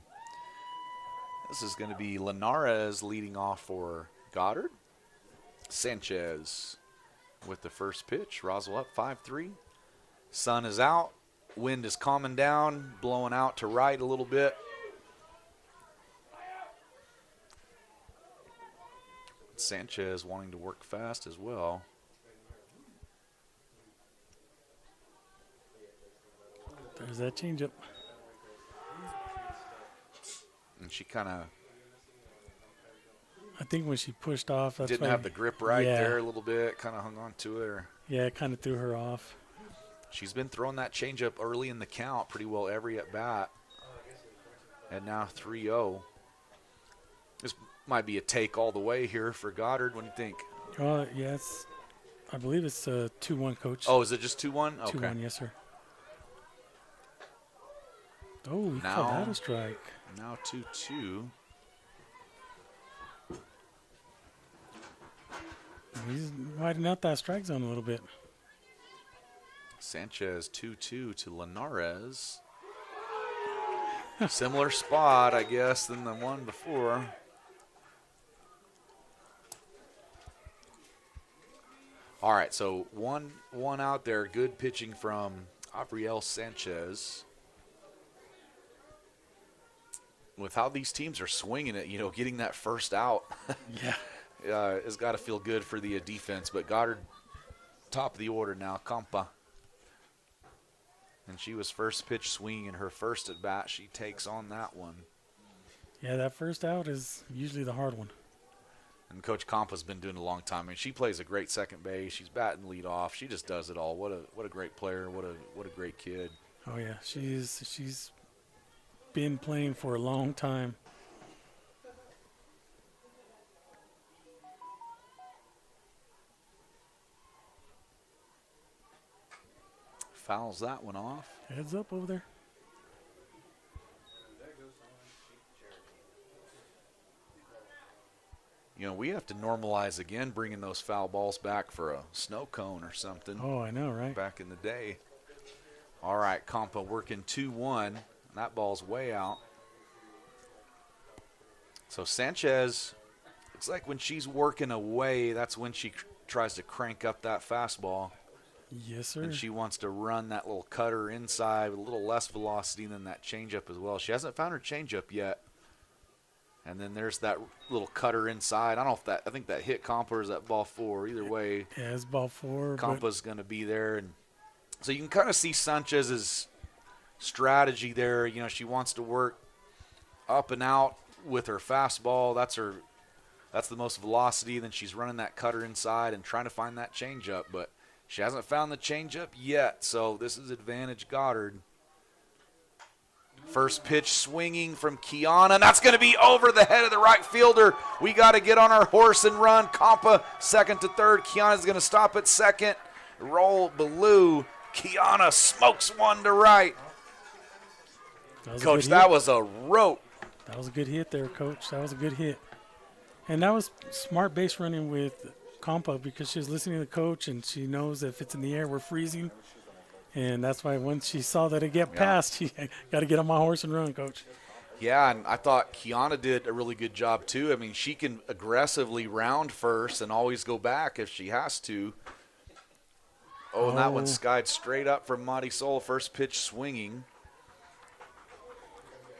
E: this is going to be Linares leading off for Goddard. Sanchez with the first pitch. Roswell up 5-3. Sun is out. Wind is calming down, blowing out to right a little bit. Sanchez wanting to work fast as well.
F: There's that changeup.
E: And she kind of
F: I think when she pushed off, that's
E: didn't
F: why,
E: have the grip right
F: yeah.
E: there a little bit, kind of hung on to it.
F: Yeah, it kind of threw her off.
E: She's been throwing that changeup early in the count pretty well every at bat. And now 3-0. This might be a take all the way here for Goddard. What do you think?
F: Yeah, I believe it's 2-1, Coach.
E: Oh, is it just 2-1? Okay.
F: 2-1, yes, sir. Oh, he
E: Now-
F: called that a strike.
E: Now 2-2.
F: He's widening out that strike zone a little bit.
E: Sanchez 2-2 to Linares. Similar spot, I guess, than the one before. All right, so one out there. Good pitching from Abriel Sanchez. With how these teams are swinging it, getting that first out has got to feel good for the defense. But Goddard, top of the order now, Campa. And she was first pitch swinging in her first at bat. She takes on that one.
F: Yeah, that first out is usually the hard one.
E: And Coach Campa's been doing it a long time. I mean, she plays a great second base. She's batting lead off. She just does it all. What a great player. What a great kid.
F: Oh yeah, she's been playing for a long time.
E: Fouls that one off.
F: Heads up over there.
E: We have to normalize again bringing those foul balls back for a snow cone or something.
F: Oh, I know, right?
E: Back in the day. All right, Campa working 2-1. That ball's way out. So Sanchez, it's like when she's working away, that's when she tries to crank up that fastball.
F: Yes, sir.
E: And she wants to run that little cutter inside with a little less velocity than that changeup as well. She hasn't found her changeup yet. And then there's that little cutter inside. I think that hit Campa or is that ball 4. Either way.
F: Yeah, it's ball 4.
E: Campa's going to be there. And so you can kind of see Sanchez's strategy there. She wants to work up and out with her fastball. That's the most velocity. Then she's running that cutter inside and trying to find that changeup. But she hasn't found the changeup yet. So this is advantage Goddard. First pitch swinging from Kiana, and that's going to be over the head of the right fielder. We got to get on our horse and run. Campa second to third. Kiana's going to stop at second. Roll Ballou. Kiana smokes one to right. Coach, that was a rope.
F: That was a good hit there, Coach. That was a good hit. And that was smart base running with Campa because she was listening to the coach, and she knows if it's in the air, we're freezing. And that's why once she saw that it get past, she got to get on my horse and run, Coach.
E: Yeah, and I thought Kiana did a really good job, too. I mean, she can aggressively round first and always go back if she has to. Oh, and that one skied straight up from Marisol, first pitch swinging.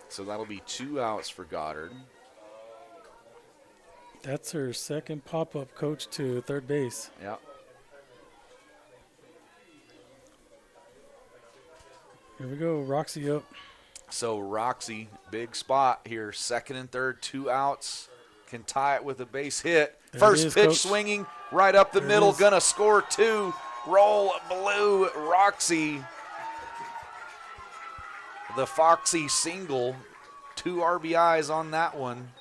E: So that'll be 2 outs for Goddard.
F: That's her second pop-up, Coach, to third base.
E: Yeah.
F: Here we go, Roxy up.
E: So Roxy, big spot here, second and third, 2 outs. Can tie it with a base hit.
F: There
E: First
F: is,
E: pitch
F: Coach.
E: swinging right up the middle, gonna score 2. Roll Blue, Roxy. The Foxy single, 2 RBIs on that one.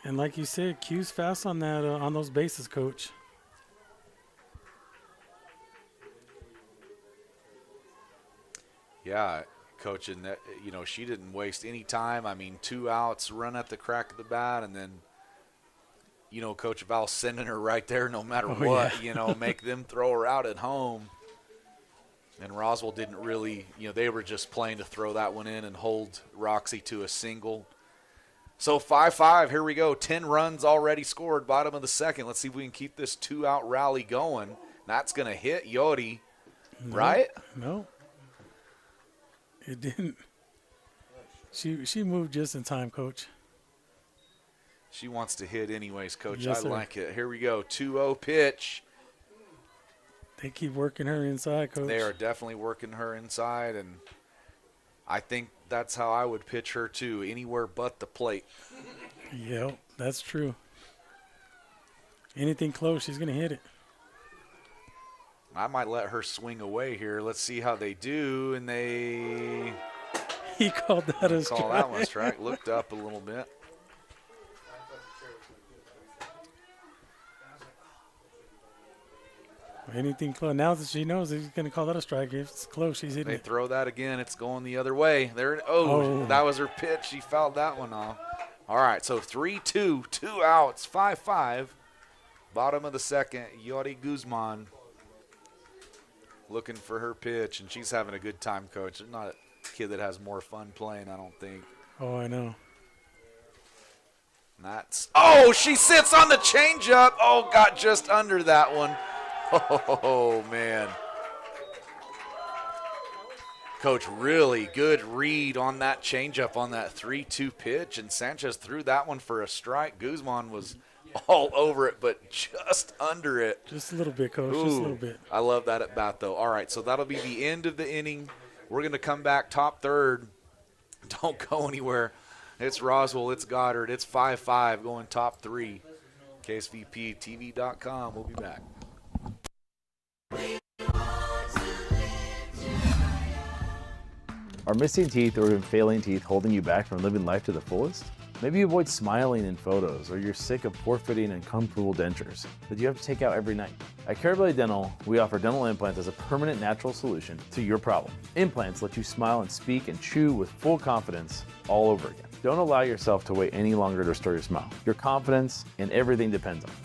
F: And like you said, Q's fast on that on those bases, Coach.
E: Yeah, Coach, and that, she didn't waste any time. I mean, 2 outs, run at the crack of the bat, and then, Coach Val sending her right there no matter what,
F: yeah.
E: make them throw her out at home. And Roswell didn't really, they were just playing to throw that one in and hold Roxy to a single. So 5-5, here we go. 10 runs already scored, bottom of the second. Let's see if we can keep this 2-out rally going. That's going to hit Yodi, right?
F: No. It didn't. She moved just in time, Coach.
E: She wants to hit anyways, Coach.
F: Yes,
E: I
F: sir.
E: like it. Here we go. 2-0 pitch.
F: They keep working her inside, Coach.
E: They are definitely working her inside, and I think that's how I would pitch her too, anywhere but the plate.
F: Yep, that's true. Anything close, she's going to hit it.
E: I might let her swing away here. Let's see how they do, and they
F: He called that a strike.
E: call that one a strike. Looked up a little bit.
F: Anything close. Now that she knows he's going to call that a strike. If it's close, she's hitting
E: They
F: it.
E: throw that again. It's going the other way. There.
F: Oh.
E: That was her pitch. She fouled that one off. All right, so 3-2, 2 outs, 5-5. Bottom of the second, Yori Guzman looking for her pitch, and she's having a good time, Coach. There's not a kid that has more fun playing, I don't think.
F: Oh, I know.
E: She sits on the changeup. Oh, got just under that one. Oh, man. Coach, really good read on that changeup on that 3-2 pitch, and Sanchez threw that one for a strike. Guzman was all over it, but just under it.
F: Just a little bit, Coach.
E: Ooh,
F: Just a little bit.
E: I love that at bat, though. All right, so that'll be the end of the inning. We're going to come back top third. Don't go anywhere. It's Roswell. It's Goddard. It's 5-5 going top three. KSVPTV.com. We'll be back.
L: Are missing teeth or even failing teeth holding you back from living life to the fullest? Maybe you avoid smiling in photos, or you're sick of poor fitting and uncomfortable dentures that you have to take out every night. At Carabelli Dental, we offer dental implants as a permanent natural solution to your problem. Implants let you smile and speak and chew with full confidence all over again. Don't allow yourself to wait any longer to restore your smile. Your confidence and everything depends on it.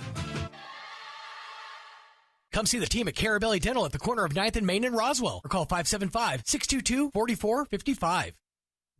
H: Come see the team at Carabelli Dental at the corner of 9th and Main in Roswell, or call 575-622-4455.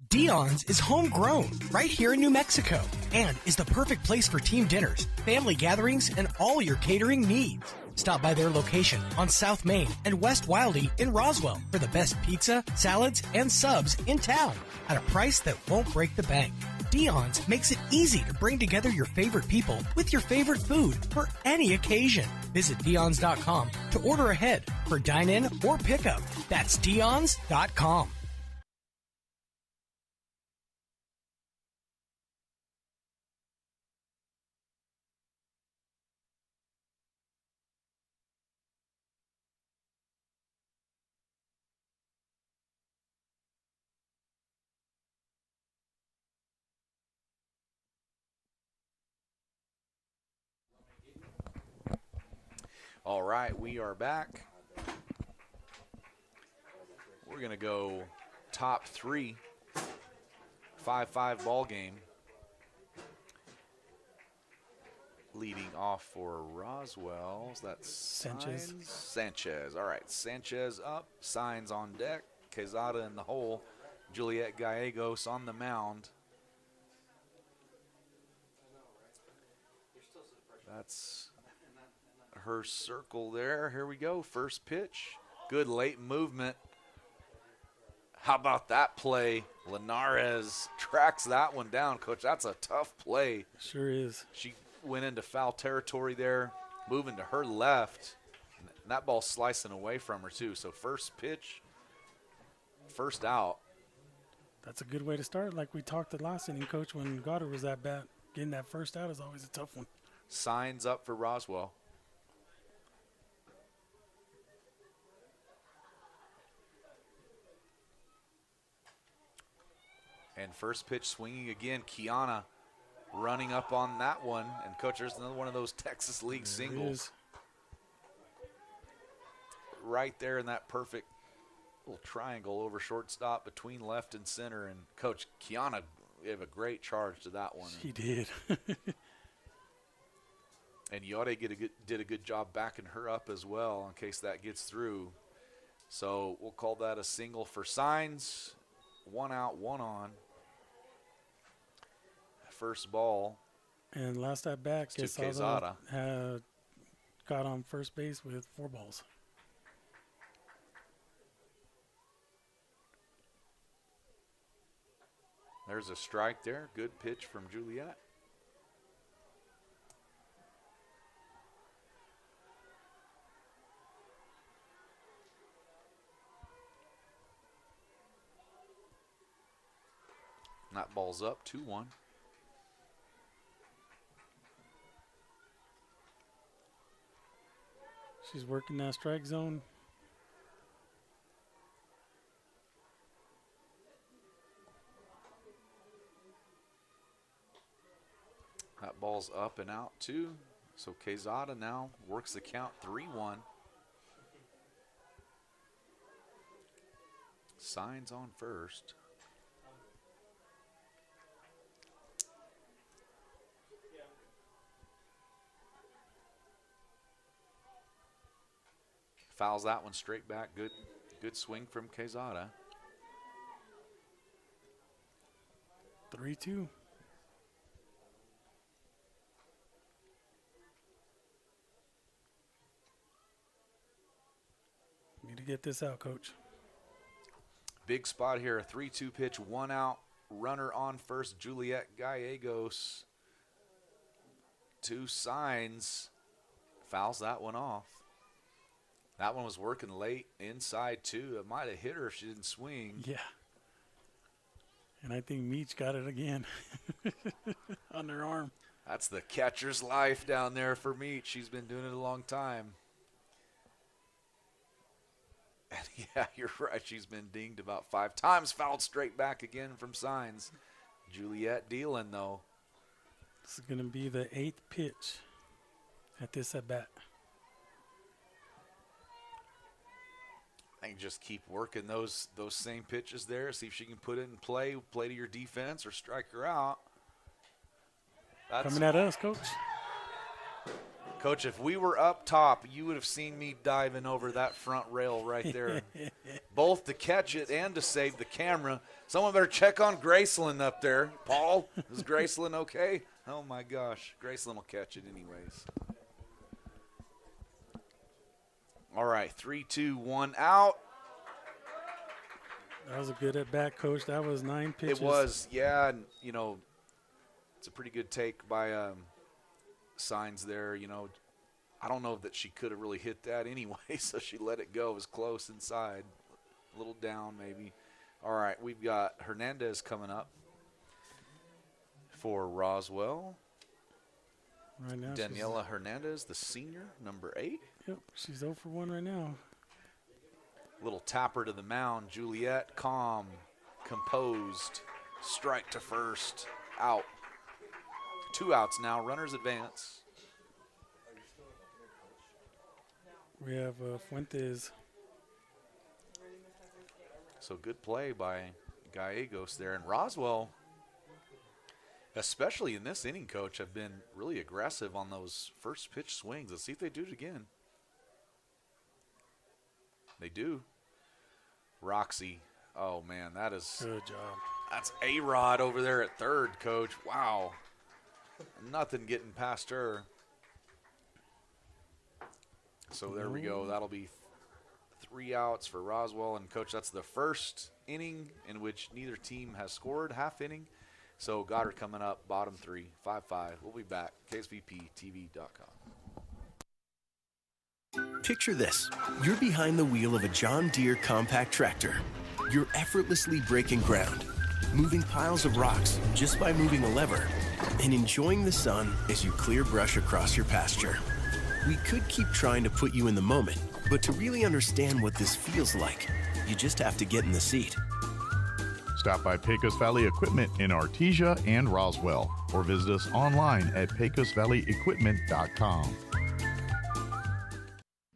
H: Dion's is homegrown right here in New Mexico and is the perfect place for team dinners, family gatherings, and all your catering needs. Stop by their location on South Main and West Wildy in Roswell for the best pizza, salads, and subs in town at a price that won't break the bank. Dion's makes it easy to bring together your favorite people with your favorite food for any occasion. Visit Dion's.com to order ahead for dine-in or pickup. That's Dion's.com.
E: All right, we are back. We're going to go top three, 5-5 ball game. Leading off for Roswell, that's
F: Sanchez.
E: Sanchez. All right, Sanchez up, Signs on deck, Quezada in the hole, Juliet Gallegos on the mound. That's her circle there. Here we go. First pitch. Good late movement. How about that play? Linares tracks that one down, Coach. That's a tough play.
F: Sure is.
E: She went into foul territory there, moving to her left. And that ball slicing away from her, too. So first pitch, first out.
F: That's a good way to start. Like we talked the last inning, Coach, when Goddard was at bat. Getting that first out is always a tough one.
E: Signs up for Roswell. And first pitch swinging again. Kiana running up on that one. And, Coach, there's another one of those Texas League singles. Right there in that perfect little triangle over shortstop between left and center, and Coach Kiana gave a great charge to that one.
F: He did.
E: And Yote did a good job backing her up as well in case that gets through. So we'll call that a single for Signs. 1 out, 1 on. First ball.
F: And last at bat,
E: to
F: Quesada had got on first base with 4 balls.
E: There's a strike there. Good pitch from Juliet. That ball's up, 2-1.
F: She's working that strike zone.
E: That ball's up and out too. So Quesada now works the count 3-1. Signs on first. Fouls that one straight back. Good swing from Quesada.
F: 3-2. Need to get this out, Coach.
E: Big spot here. A 3-2 pitch, 1 out. Runner on first. Juliet Gallegos. 2 Signs. Fouls that one off. That one was working late inside, too. It might have hit her if she didn't swing.
F: Yeah. And I think Meach got it again on her arm.
E: That's the catcher's life down there for Meach. She's been doing it a long time. And yeah, you're right. She's been dinged about 5 times. Fouled straight back again from Signs. Juliet dealing, though.
F: This is going to be the 8th pitch at this at-bat.
E: I think just keep working those same pitches there. See if she can put it in play to your defense, or strike her out. That's
F: coming at us, Coach.
E: Coach, if we were up top, you would have seen me diving over that front rail right there. Both to catch it and to save the camera. Someone better check on Graceland up there. Paul, is Graceland okay? Oh, my gosh. Graceland will catch it anyways. All right, 3-2-1 out.
F: That was a good at-bat, Coach. That was 9 pitches.
E: It was, yeah. And, you know, it's a pretty good take by Signs there. You know, I don't know that she could have really hit that anyway, so she let it go. It was close inside, a little down maybe. All right, we've got Hernandez coming up for Roswell.
F: Right now,
E: Daniela Hernandez, the senior, number 8.
F: Yep, she's 0 for 1 right now.
E: Little tapper to the mound. Juliet, calm, composed. Strike to first. Out. 2 outs now. Runners advance.
F: We have Fuentes.
E: So good play by Gallegos there. And Roswell, especially in this inning, Coach, have been really aggressive on those first pitch swings. Let's see if they do it again. They do. Roxy. Oh, man, that is.
F: Good job.
E: That's A-Rod over there at third, Coach. Wow. Nothing getting past her. So there we go. That'll be 3 outs for Roswell. And, Coach, that's the first inning in which neither team has scored, half inning. So Goddard coming up, bottom 3, 5-5. We'll be back. KSVPTV.com.
M: Picture this. You're behind the wheel of a John Deere compact tractor. You're effortlessly breaking ground, moving piles of rocks just by moving a lever, and enjoying the sun as you clear brush across your pasture. We could keep trying to put you in the moment, but to really understand what this feels like, you just have to get in the seat.
N: Stop by Pecos Valley Equipment in Artesia and Roswell, or visit us online at pecosvalleyequipment.com.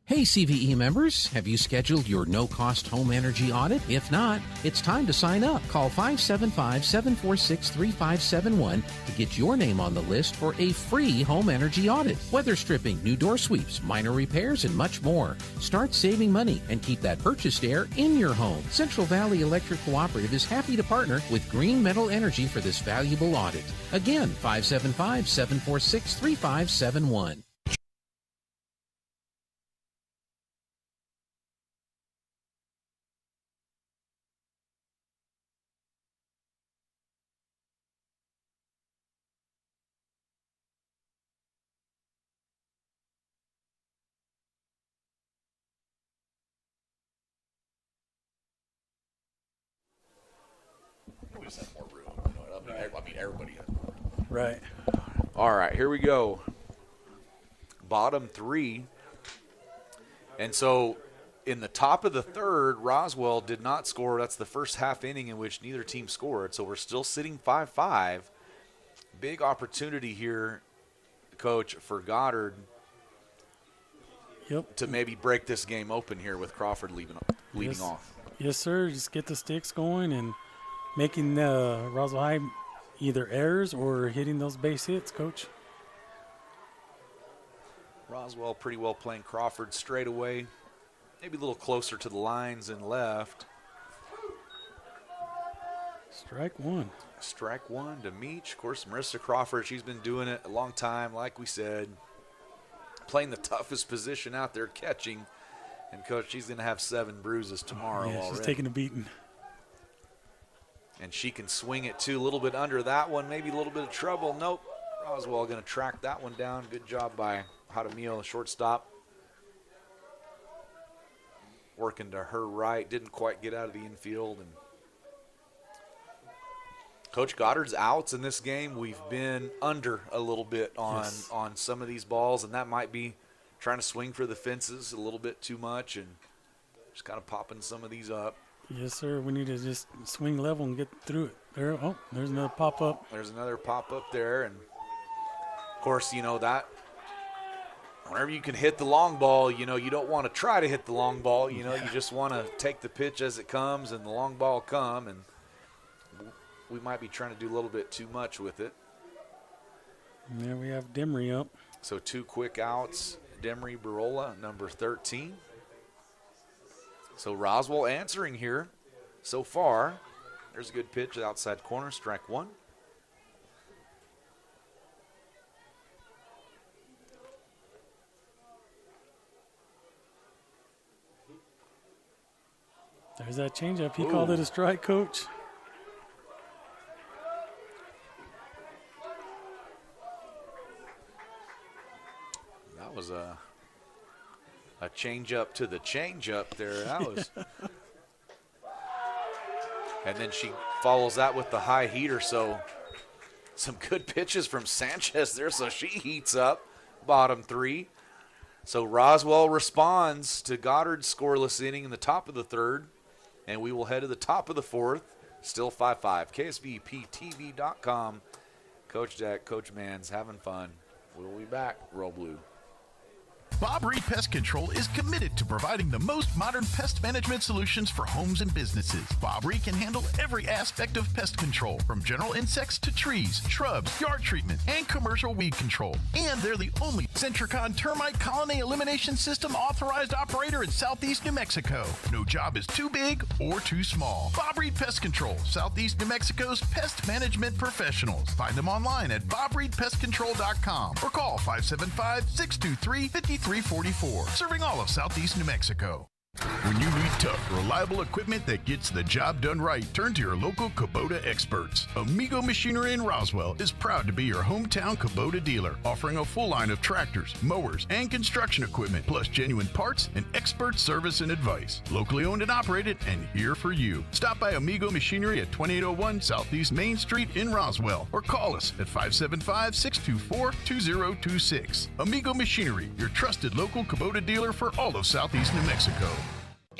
O: Hey CVE members, have you scheduled your no-cost home energy audit? If not, it's time to sign up. Call 575-746-3571 to get your name on the list for a free home energy audit. Weather stripping, new door sweeps, minor repairs, and much more. Start saving money and keep that purchased air in your home. Central Valley Electric Cooperative is happy to partner with Green Metal Energy for this valuable audit. Again, 575-746-3571.
E: We just have more room. I mean, everybody has more room.
F: Right.
E: All right, here we go. Bottom three. And so in the top of the third, Roswell did not score. That's the first half inning in which neither team scored. So we're still sitting 5-5. Big opportunity here, Coach, for Goddard to maybe break this game open here with Crawford leading off.
F: Yes, sir. Just get the sticks going and making Roswell High either errors or hitting those base hits, Coach.
E: Roswell pretty well playing Crawford straight away. Maybe a little closer to the lines and left.
F: Strike one.
E: Strike one to Meach. Of course, Marissa Crawford, she's been doing it a long time, like we said. Playing the toughest position out there, catching. And, Coach, she's going to have 7 bruises tomorrow already.
F: She's taking a beating.
E: And she can swing it, too. A little bit under that one, maybe a little bit of trouble. Nope. Roswell going to track that one down. Good job by Jaramillo, the shortstop. Working to her right. Didn't quite get out of the infield. And Coach Goddard's outs in this game. We've been under a little bit on some of these balls, and that might be trying to swing for the fences a little bit too much and just kind of popping some of these up.
F: Yes, sir. We need to just swing level and get through it. There's another pop-up.
E: There's another pop-up there. And, of course, that whenever you can hit the long ball, you don't want to try to hit the long ball. You just want to take the pitch as it comes and the long ball come. And we might be trying to do a little bit too much with it.
F: And there we have Demery up.
E: So 2 quick outs. Demery Barola, number 13. So Roswell answering here so far. There's a good pitch outside corner, strike one.
F: There's that changeup. He called it a strike, Coach.
E: That was a change-up to the change-up there. That was. And then she follows that with the high heater. So some good pitches from Sanchez there. So she heats up bottom three. So Roswell responds to Goddard's scoreless inning in the top of the third. And we will head to the top of the fourth. Still 5-5. KSVPTV.com. Coach Deck, Coach Mans, having fun. We'll be back. Roll Blue.
N: Bob Reed Pest Control is committed to providing the most modern pest management solutions for homes and businesses. Bob Reed can handle every aspect of pest control, from general insects to trees, shrubs, yard treatment, and commercial weed control. And they're the only Centricon termite colony elimination system authorized operator in Southeast New Mexico. No job is too big or too small. Bob Reed Pest Control, Southeast New Mexico's pest management professionals. Find them online at bobreedpestcontrol.com or call 575-623-5344. Serving all of Southeast New Mexico. When you need tough, reliable equipment that gets the job done right, turn to your local Kubota experts. Amigo Machinery in Roswell is proud to be your hometown Kubota dealer, offering a full line of tractors, mowers, and construction equipment, plus genuine parts and expert service and advice. Locally owned and operated and here for you. Stop by Amigo Machinery at 2801 Southeast Main Street in Roswell or call us at 575-624-2026. Amigo Machinery, your trusted local Kubota dealer for all of Southeast New Mexico.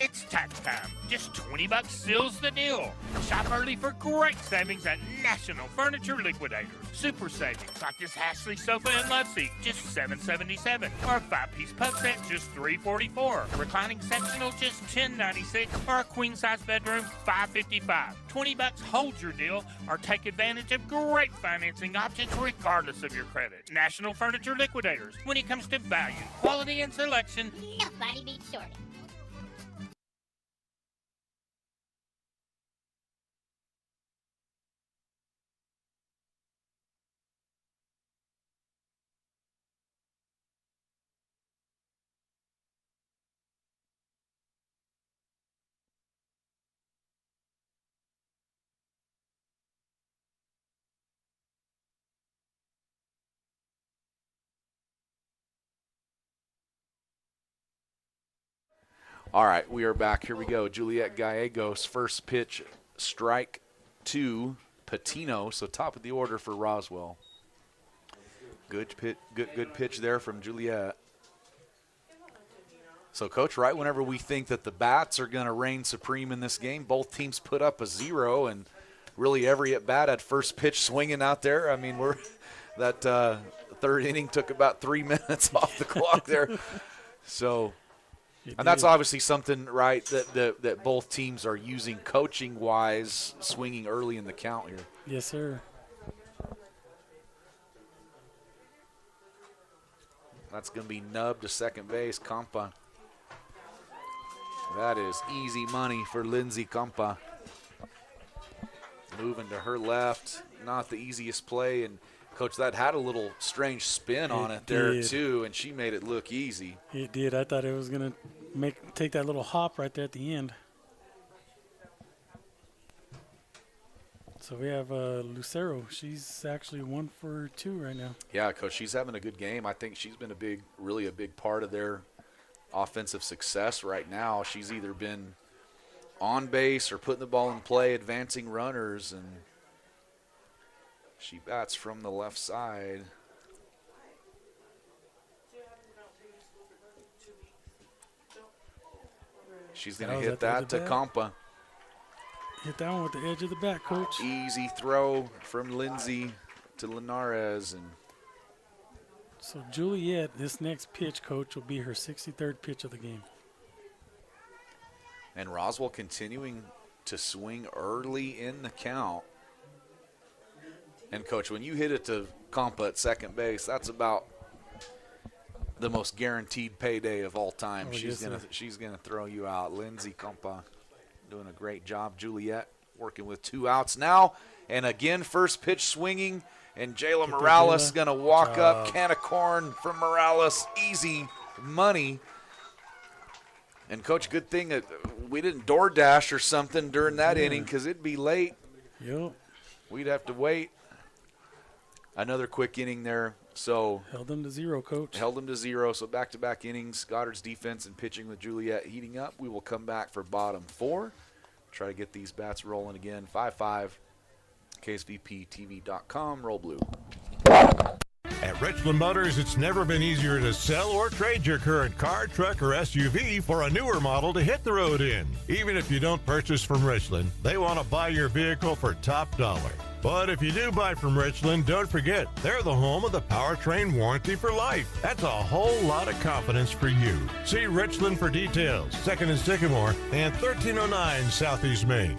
P: It's tax time. Just $20 seals the deal. Shop early for great savings at National Furniture Liquidators. Super savings like this Ashley sofa and love seat, just $7.77. Or a 5-piece pug set, just $3.44. Reclining sectional, just $10.96. Or a queen-size bedroom, $5.55. $20 hold your deal, or take advantage of great financing options regardless of your credit. National Furniture Liquidators. When it comes to value, quality, and selection,
Q: nobody beats Shorty.
E: All right, we are back. Here we go. Juliet Gallegos, first pitch, strike 2, Patino. So top of the order for Roswell. Good pitch there from Juliet. So, Coach, right whenever we think that the bats are going to reign supreme in this game, both teams put up a 0, and really every at-bat at first pitch swinging out there. I mean, that third inning took about 3 minutes off the clock there. So, and that's obviously something, right, that both teams are using coaching-wise, swinging early in the count here.
F: Yes, sir.
E: That's going to be nubbed to second base, Campa. That is easy money for Lindsay Campa. Moving to her left, not the easiest play, and Coach, that had a little strange spin on it there too, and she made it look easy.
F: It did. I thought it was going to take that little hop right there at the end. So we have Lucero. She's actually 1 for 2 right now.
E: Yeah, Coach, she's having a good game. I think she's been really a big part of their offensive success right now. She's either been on base or putting the ball in play, advancing runners, and she bats from the left side. She's going to hit that to Campa.
F: Hit that one with the edge of the bat, Coach.
E: Easy throw from Lindsay to Linares. And
F: so Juliet, this next pitch, Coach, will be her 63rd pitch of the game.
E: And Roswell continuing to swing early in the count. And, Coach, when you hit it to Campa at second base, that's about the most guaranteed payday of all time.
F: Oh,
E: she's gonna throw you out. Lindsay Campa doing a great job. Juliet working with 2 outs now. And, again, first pitch swinging. And Jayla Morales going to walk up. Can of corn from Morales. Easy money. And, Coach, good thing that we didn't DoorDash or something during that inning because it'd be late.
F: Yep.
E: We'd have to wait. Another quick inning there. So
F: held them to 0, Coach.
E: Held them to 0. So back-to-back innings. Goddard's defense and pitching with Juliet heating up. We will come back for bottom 4. Try to get these bats rolling again. 5-5. KSVPTV.com. Roll blue.
K: At Richland Motors, it's never been easier to sell or trade your current car, truck, or SUV for a newer model to hit the road in. Even if you don't purchase from Richland, they want to buy your vehicle for top dollar. But if you do buy from Richland, don't forget, they're the home of the powertrain warranty for life. That's a whole lot of confidence for you. See Richland for details. 2nd and Sycamore and 1309 Southeast Main.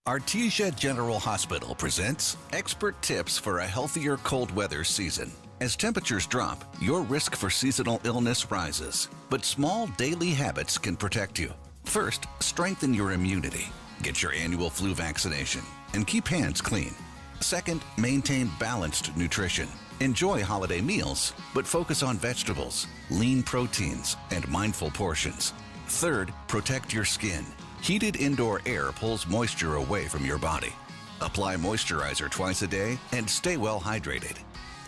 R: Artesia General Hospital presents expert tips for a healthier cold weather season. As temperatures drop, your risk for seasonal illness rises, but small daily habits can protect you. First, strengthen your immunity. Get your annual flu vaccination and keep hands clean. Second, maintain balanced nutrition. Enjoy holiday meals, but focus on vegetables, lean proteins, and mindful portions. Third, protect your skin. Heated indoor air pulls moisture away from your body. Apply moisturizer twice a day and stay well hydrated.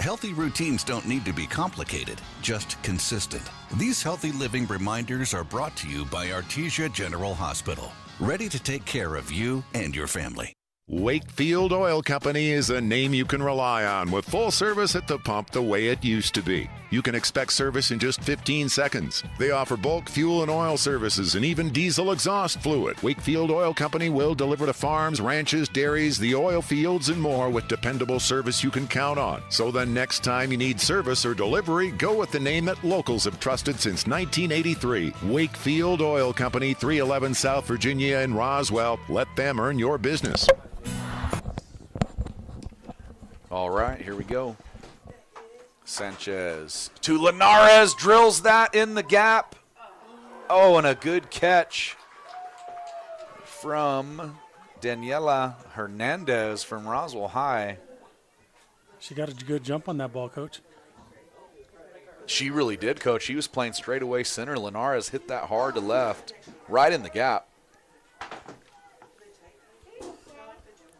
R: Healthy routines don't need to be complicated, just consistent. These healthy living reminders are brought to you by Artesia General Hospital, ready to take care of you and your family.
J: Wakefield Oil Company is a name you can rely on with full service at the pump the way it used to be. You can expect service in just 15 seconds. They offer bulk fuel and oil services and even diesel exhaust fluid. Wakefield Oil Company will deliver to farms, ranches, dairies, the oil fields, and more with dependable service you can count on. So the next time you need service or delivery, go with the name that locals have trusted since 1983. Wakefield Oil Company, 311 South Virginia in Roswell. Let them earn your business.
E: All right, here we go. Sanchez to Linares, drills that in the gap. Oh, and a good catch from Daniela Hernandez from Roswell High.
F: She got a good jump on that ball, Coach.
E: She really did, Coach. She was playing straightaway center. Linares hit that hard to left, right in the gap.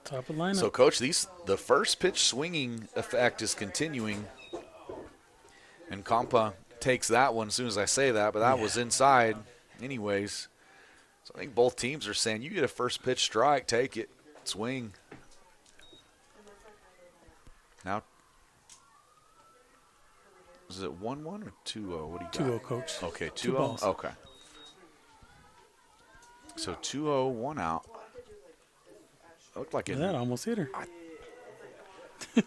F: Top of lineup.
E: So, Coach, the first pitch swinging effect is continuing. And Compa takes that one as soon as I say that, but that was inside anyways. So I think both teams are saying, you get a first pitch strike, take it, swing. Now, is it 1-1 or 2-0? What do you got?
F: 2-0, Coach.
E: Okay, 2-0.
F: Two balls.
E: Okay. So 2-0, 1 out. Looked like
F: that almost hit her.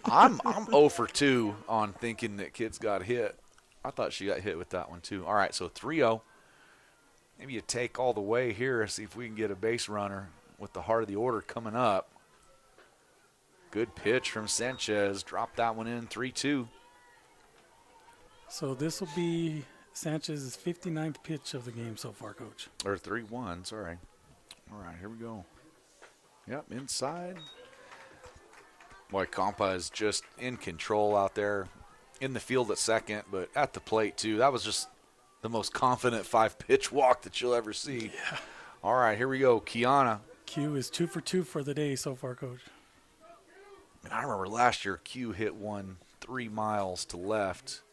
E: I'm 0 for 2 on thinking that kids got hit. I thought she got hit with that one too. All right, so 3-0. Maybe you take all the way here, see if we can get a base runner with the heart of the order coming up. Good pitch from Sanchez. Dropped that one in, 3-2.
F: So this will be Sanchez's 59th pitch of the game so far, Coach.
E: Or 3-1, sorry. All right, here we go. Yep, inside. Boy, Compa is just in control out there in the field at second, but at the plate too. That was just the most confident 5-pitch walk that you'll ever see.
F: Yeah.
E: All right, here we go. Kiana.
F: Q is 2 for 2 for the day so far, Coach.
E: And I remember last year Q hit one 3 miles to left.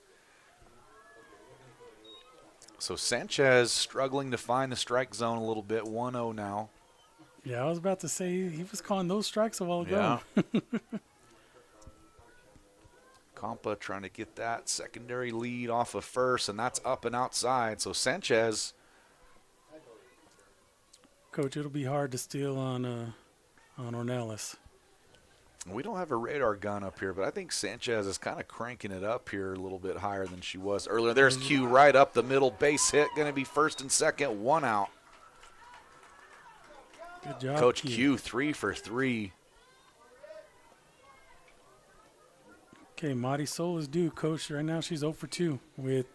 E: So Sanchez struggling to find the strike zone a little bit. 1-0 now.
F: Yeah, I was about to say he was calling those strikes a while ago.
E: Yeah. Compa trying to get that secondary lead off of first, and that's up and outside. So Sanchez.
F: Coach, it'll be hard to steal on Ornelas.
E: We don't have a radar gun up here, but I think Sanchez is kind of cranking it up here a little bit higher than she was earlier. There's Q right up the middle, base hit, going to be first and second, 1 out.
F: Good job,
E: Coach Q, 3 for 3.
F: Okay, Madi Sol is due, Coach. Right now she's 0 for 2 with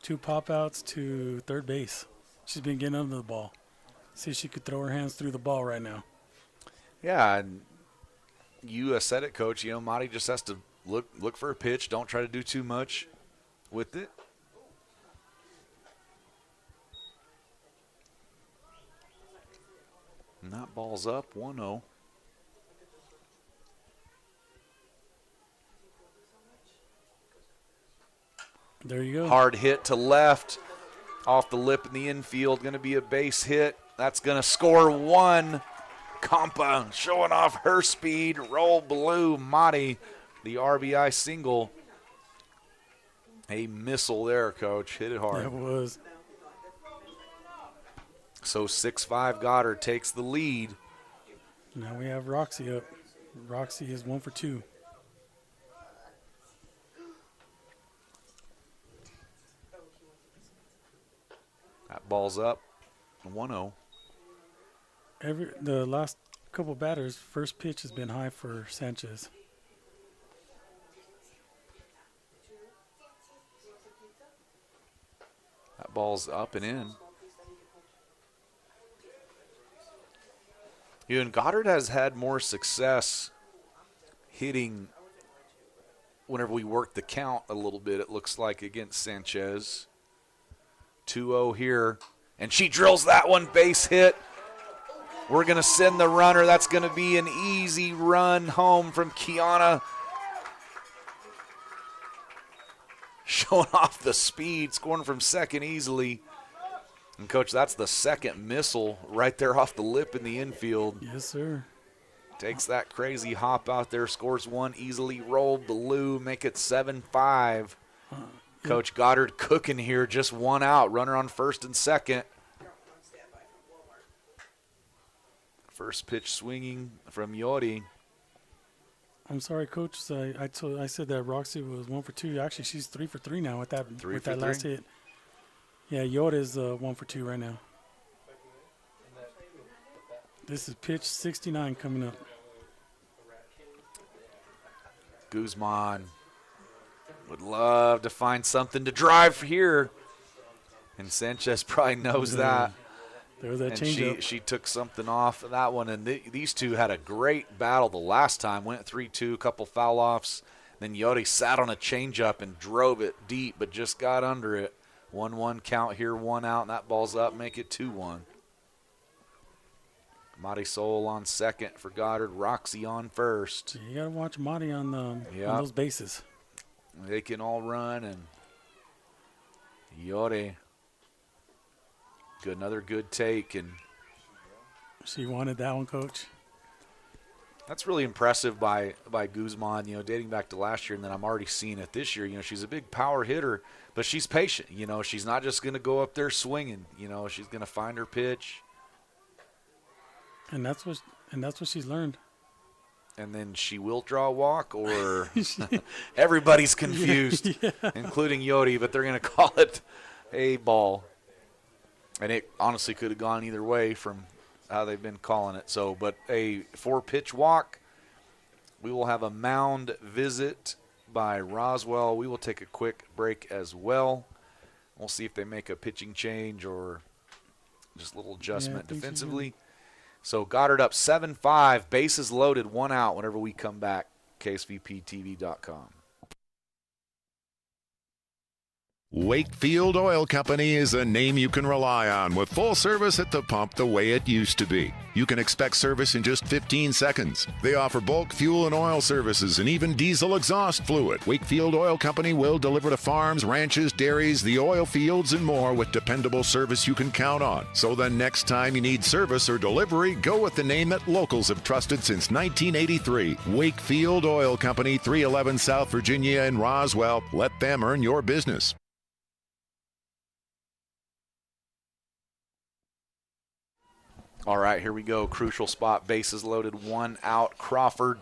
F: 2 pop-outs to third base. She's been getting under the ball. See if she could throw her hands through the ball right now.
E: Yeah, and you said it, Coach. You know, Madi just has to look for a pitch. Don't try to do too much with it. And that ball's up, 1-0.
F: There you go.
E: Hard hit to left, off the lip in the infield. Going to be a base hit. That's going to score 1. Compa showing off her speed. Roll blue. Madi, the RBI single. A missile there, Coach. Hit it hard.
F: That was.
E: So 6-5 Goddard takes the lead.
F: Now we have Roxy up. Roxy is 1 for 2.
E: That ball's up, 1-0.
F: The last couple batters, first pitch has been high for Sanchez.
E: That ball's up and in. And Goddard has had more success hitting whenever we work the count a little bit, it looks like, against Sanchez. 2-0 here. And she drills that one, base hit. We're going to send the runner. That's going to be an easy run home from Kiana. Showing off the speed, scoring from second easily. And, Coach, that's the second missile right there off the lip in the infield.
F: Yes, sir.
E: takes that crazy hop out there, scores one easily, rolled the Lou, make it 7-5. Coach Goddard cooking here, just one out, runner on first and second. First pitch swinging from Yori.
F: I'm sorry, Coach. I said that Roxy was 1 for 2. Actually, she's 3 for 3 now with that last hit. Yeah, Yoda's 1 for 2 right now. This is pitch 69 coming up.
E: Guzman would love to find something to drive here. And Sanchez probably knows that.
F: There's that
E: and
F: changeup.
E: she took something off of that one. And these two had a great battle the last time. Went 3-2, a couple foul offs. Then Yodi sat on a changeup and drove it deep, but just got under it. 1-1 count here, 1 out, and that ball's up, make it 2-1. Marisol on second for Goddard. Roxy on first.
F: You got to watch Marty on those bases.
E: They can all run, and Yori, another good take. And
F: she wanted that one, Coach.
E: That's really impressive by Guzman, dating back to last year, and then I'm already seeing it this year. She's a big power hitter, but she's patient. She's not just going to go up there swinging. She's going to find her pitch.
F: And that's what she's learned.
E: And then she will draw a walk, or everybody's confused, including Yodi, but they're going to call it a ball. And it honestly could have gone either way from how they've been calling it. So, but a 4-pitch walk. We will have a mound visit by Roswell. We will take a quick break as well. We'll see if they make a pitching change or just a little adjustment defensively. So Goddard up 7-5, bases loaded, 1 out whenever we come back, KSVPTV.com.
J: Wakefield Oil Company is a name you can rely on with full service at the pump the way it used to be. You can expect service in just 15 seconds. They offer bulk fuel and oil services and even diesel exhaust fluid. Wakefield Oil Company will deliver to farms, ranches, dairies, the oil fields, and more with dependable service you can count on. So the next time you need service or delivery, go with the name that locals have trusted since 1983. Wakefield Oil Company, 311 South Virginia in Roswell. Let them earn your business.
E: All right, here we go. Crucial spot, bases loaded, 1 out. Crawford,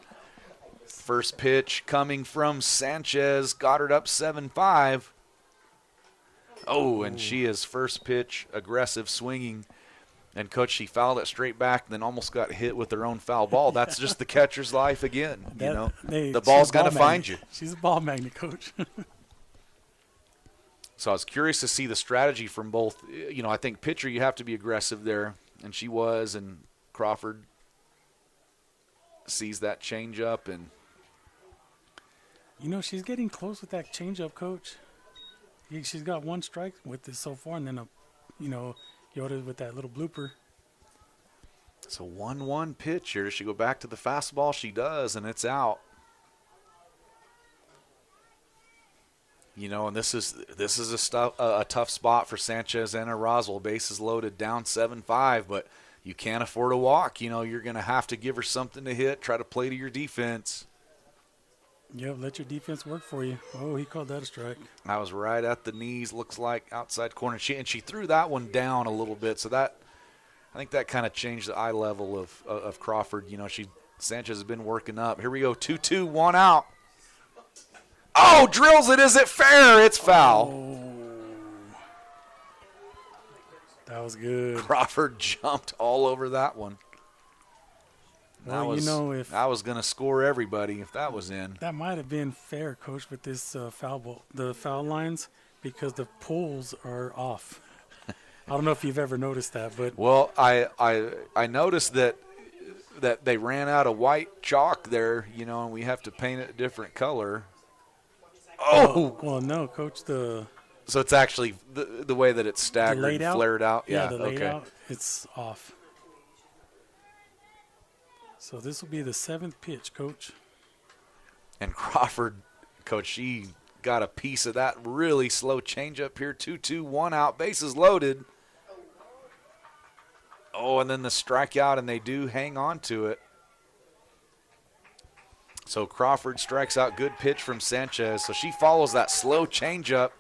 E: first pitch coming from Sanchez. Goddard up 7-5. Oh, and she is first pitch, aggressive, swinging. And, Coach, she fouled it straight back, then almost got hit with her own foul ball. That's just the catcher's life again. The ball's going to find you.
F: She's a ball magnet, Coach.
E: So I was curious to see the strategy from both. I think pitcher, you have to be aggressive there. And she was, and Crawford sees that changeup, and
F: she's getting close with that changeup, Coach. She's got 1 strike with this so far, and then Yoda with that little blooper.
E: It's a 1-1 pitch here. Does she go back to the fastball? She does, and it's out. And this is a tough spot for Sanchez and a Roswell. Bases loaded, down 7-5, but you can't afford a walk. You're going to have to give her something to hit, try to play to your defense.
F: Yep, let your defense work for you. Oh, he called that a strike.
E: I was right at the knees, looks like outside corner. She threw that one down a little bit, so I think that kind of changed the eye level of Crawford. Sanchez has been working up. Here we go, 2-2, 1 out. Oh, drills it. Is it fair? It's foul.
F: Oh, that was good.
E: Crawford jumped all over that one.
F: Well,
E: I was going to score everybody if that was in.
F: That might have been fair, Coach, with this the foul lines, because the poles are off. I don't know if you've ever noticed that, but
E: I noticed that they ran out of white chalk there, and we have to paint it a different color. Oh!
F: Well, no, Coach.
E: So it's actually the way that it's staggered and flared out?
F: Yeah, the layout, it's off. So this will be the 7th pitch, Coach.
E: And Crawford, Coach, she got a piece of that really slow changeup here. 2-2, 1 out, bases loaded. Oh, and then the strikeout, and they do hang on to it. So Crawford strikes out. Good pitch from Sanchez. So she follows that slow changeup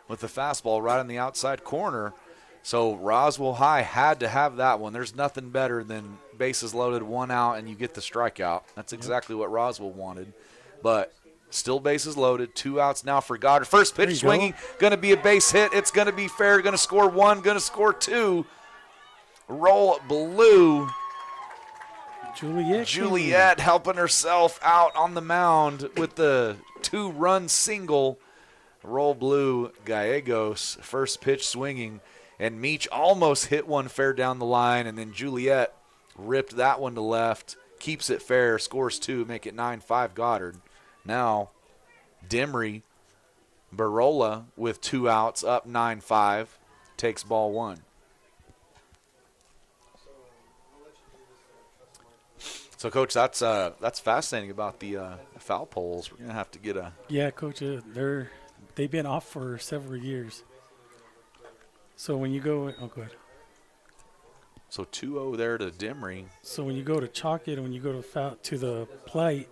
E: with the fastball right on the outside corner. So Roswell High had to have that one. There's nothing better than bases loaded, 1 out, and you get the strikeout. That's exactly what Roswell wanted. But still bases loaded, 2 outs now for Goddard. First pitch swinging, going to be a base hit. It's going to be fair. Going to score 1, going to score 2. Roll blue. Juliet helping herself out on the mound with the 2-run single. Roll blue, Gallegos, first pitch swinging. And Meach almost hit one fair down the line, and then Juliet ripped that one to left, keeps it fair, scores 2, make it 9-5 Goddard. Now, Demery, Barola with 2 outs, up 9-5, takes ball 1. So, Coach, that's fascinating about the foul poles. We're gonna have to get a.
F: Yeah, Coach, they've been off for several years. So when you go, go ahead.
E: So 2-0 there to Demery.
F: So when you go to chalk it and when you go to the plate,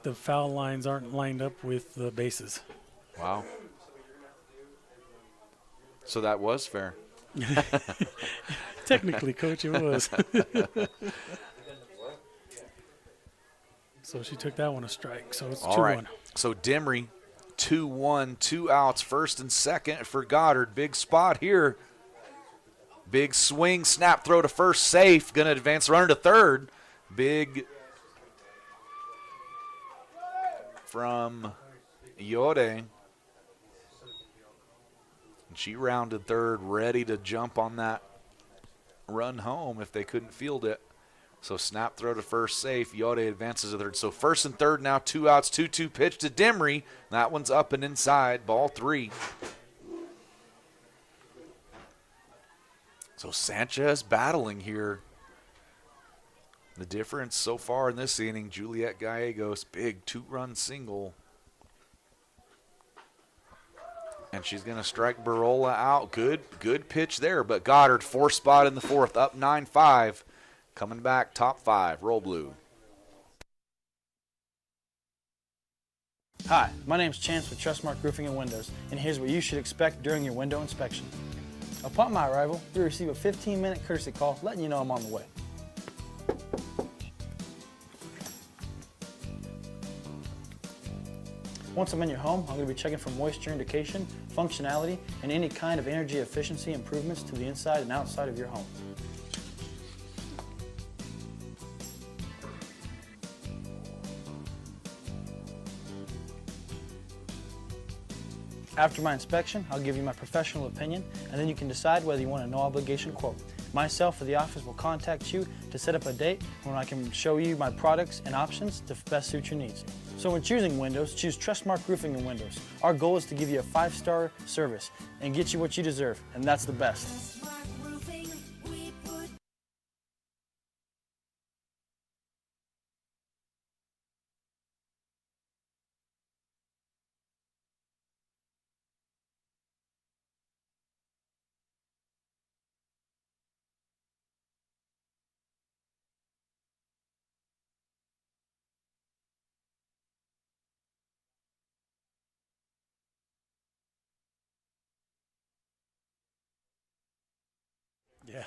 F: the foul lines aren't lined up with the bases.
E: Wow. So that was fair.
F: Technically, Coach, it was. So she took that one a strike. So it's 2-1.
E: All right. So Demery, 2-1, 2 outs, first and second for Goddard. Big spot here. Big swing, snap, throw to first, safe. Going to advance runner to third. Big from Yode. And she rounded third, ready to jump on that run home if they couldn't field it. So snap, throw to first, safe. Yode advances to third. So first and third now, 2 outs, 2-2 pitch to Demery. That one's up and inside, ball 3. So Sanchez battling here. The difference so far in this inning, Juliet Gallegos, big 2-run single. And she's going to strike Barola out. Good pitch there, but Goddard, 4th spot in the 4th, up 9-5. Coming back, top 5, roll blue.
Q: Hi, my name's Chance with Trustmark Roofing and Windows, and here's what you should expect during your window inspection. Upon my arrival, you'll receive a 15-minute courtesy call letting you know I'm on the way. Once I'm in your home, I'm going to be checking for moisture indication, functionality, and any kind of energy efficiency improvements to the inside and outside of your home. After my inspection, I'll give you my professional opinion, and then you can decide whether you want a no-obligation quote. Myself or the office will contact you to set up a date when I can show you my products and options to best suit your needs. So when choosing windows, choose Trustmark Roofing and Windows. Our goal is to give you a 5-star service and get you what you deserve, and that's the best.
F: Yeah.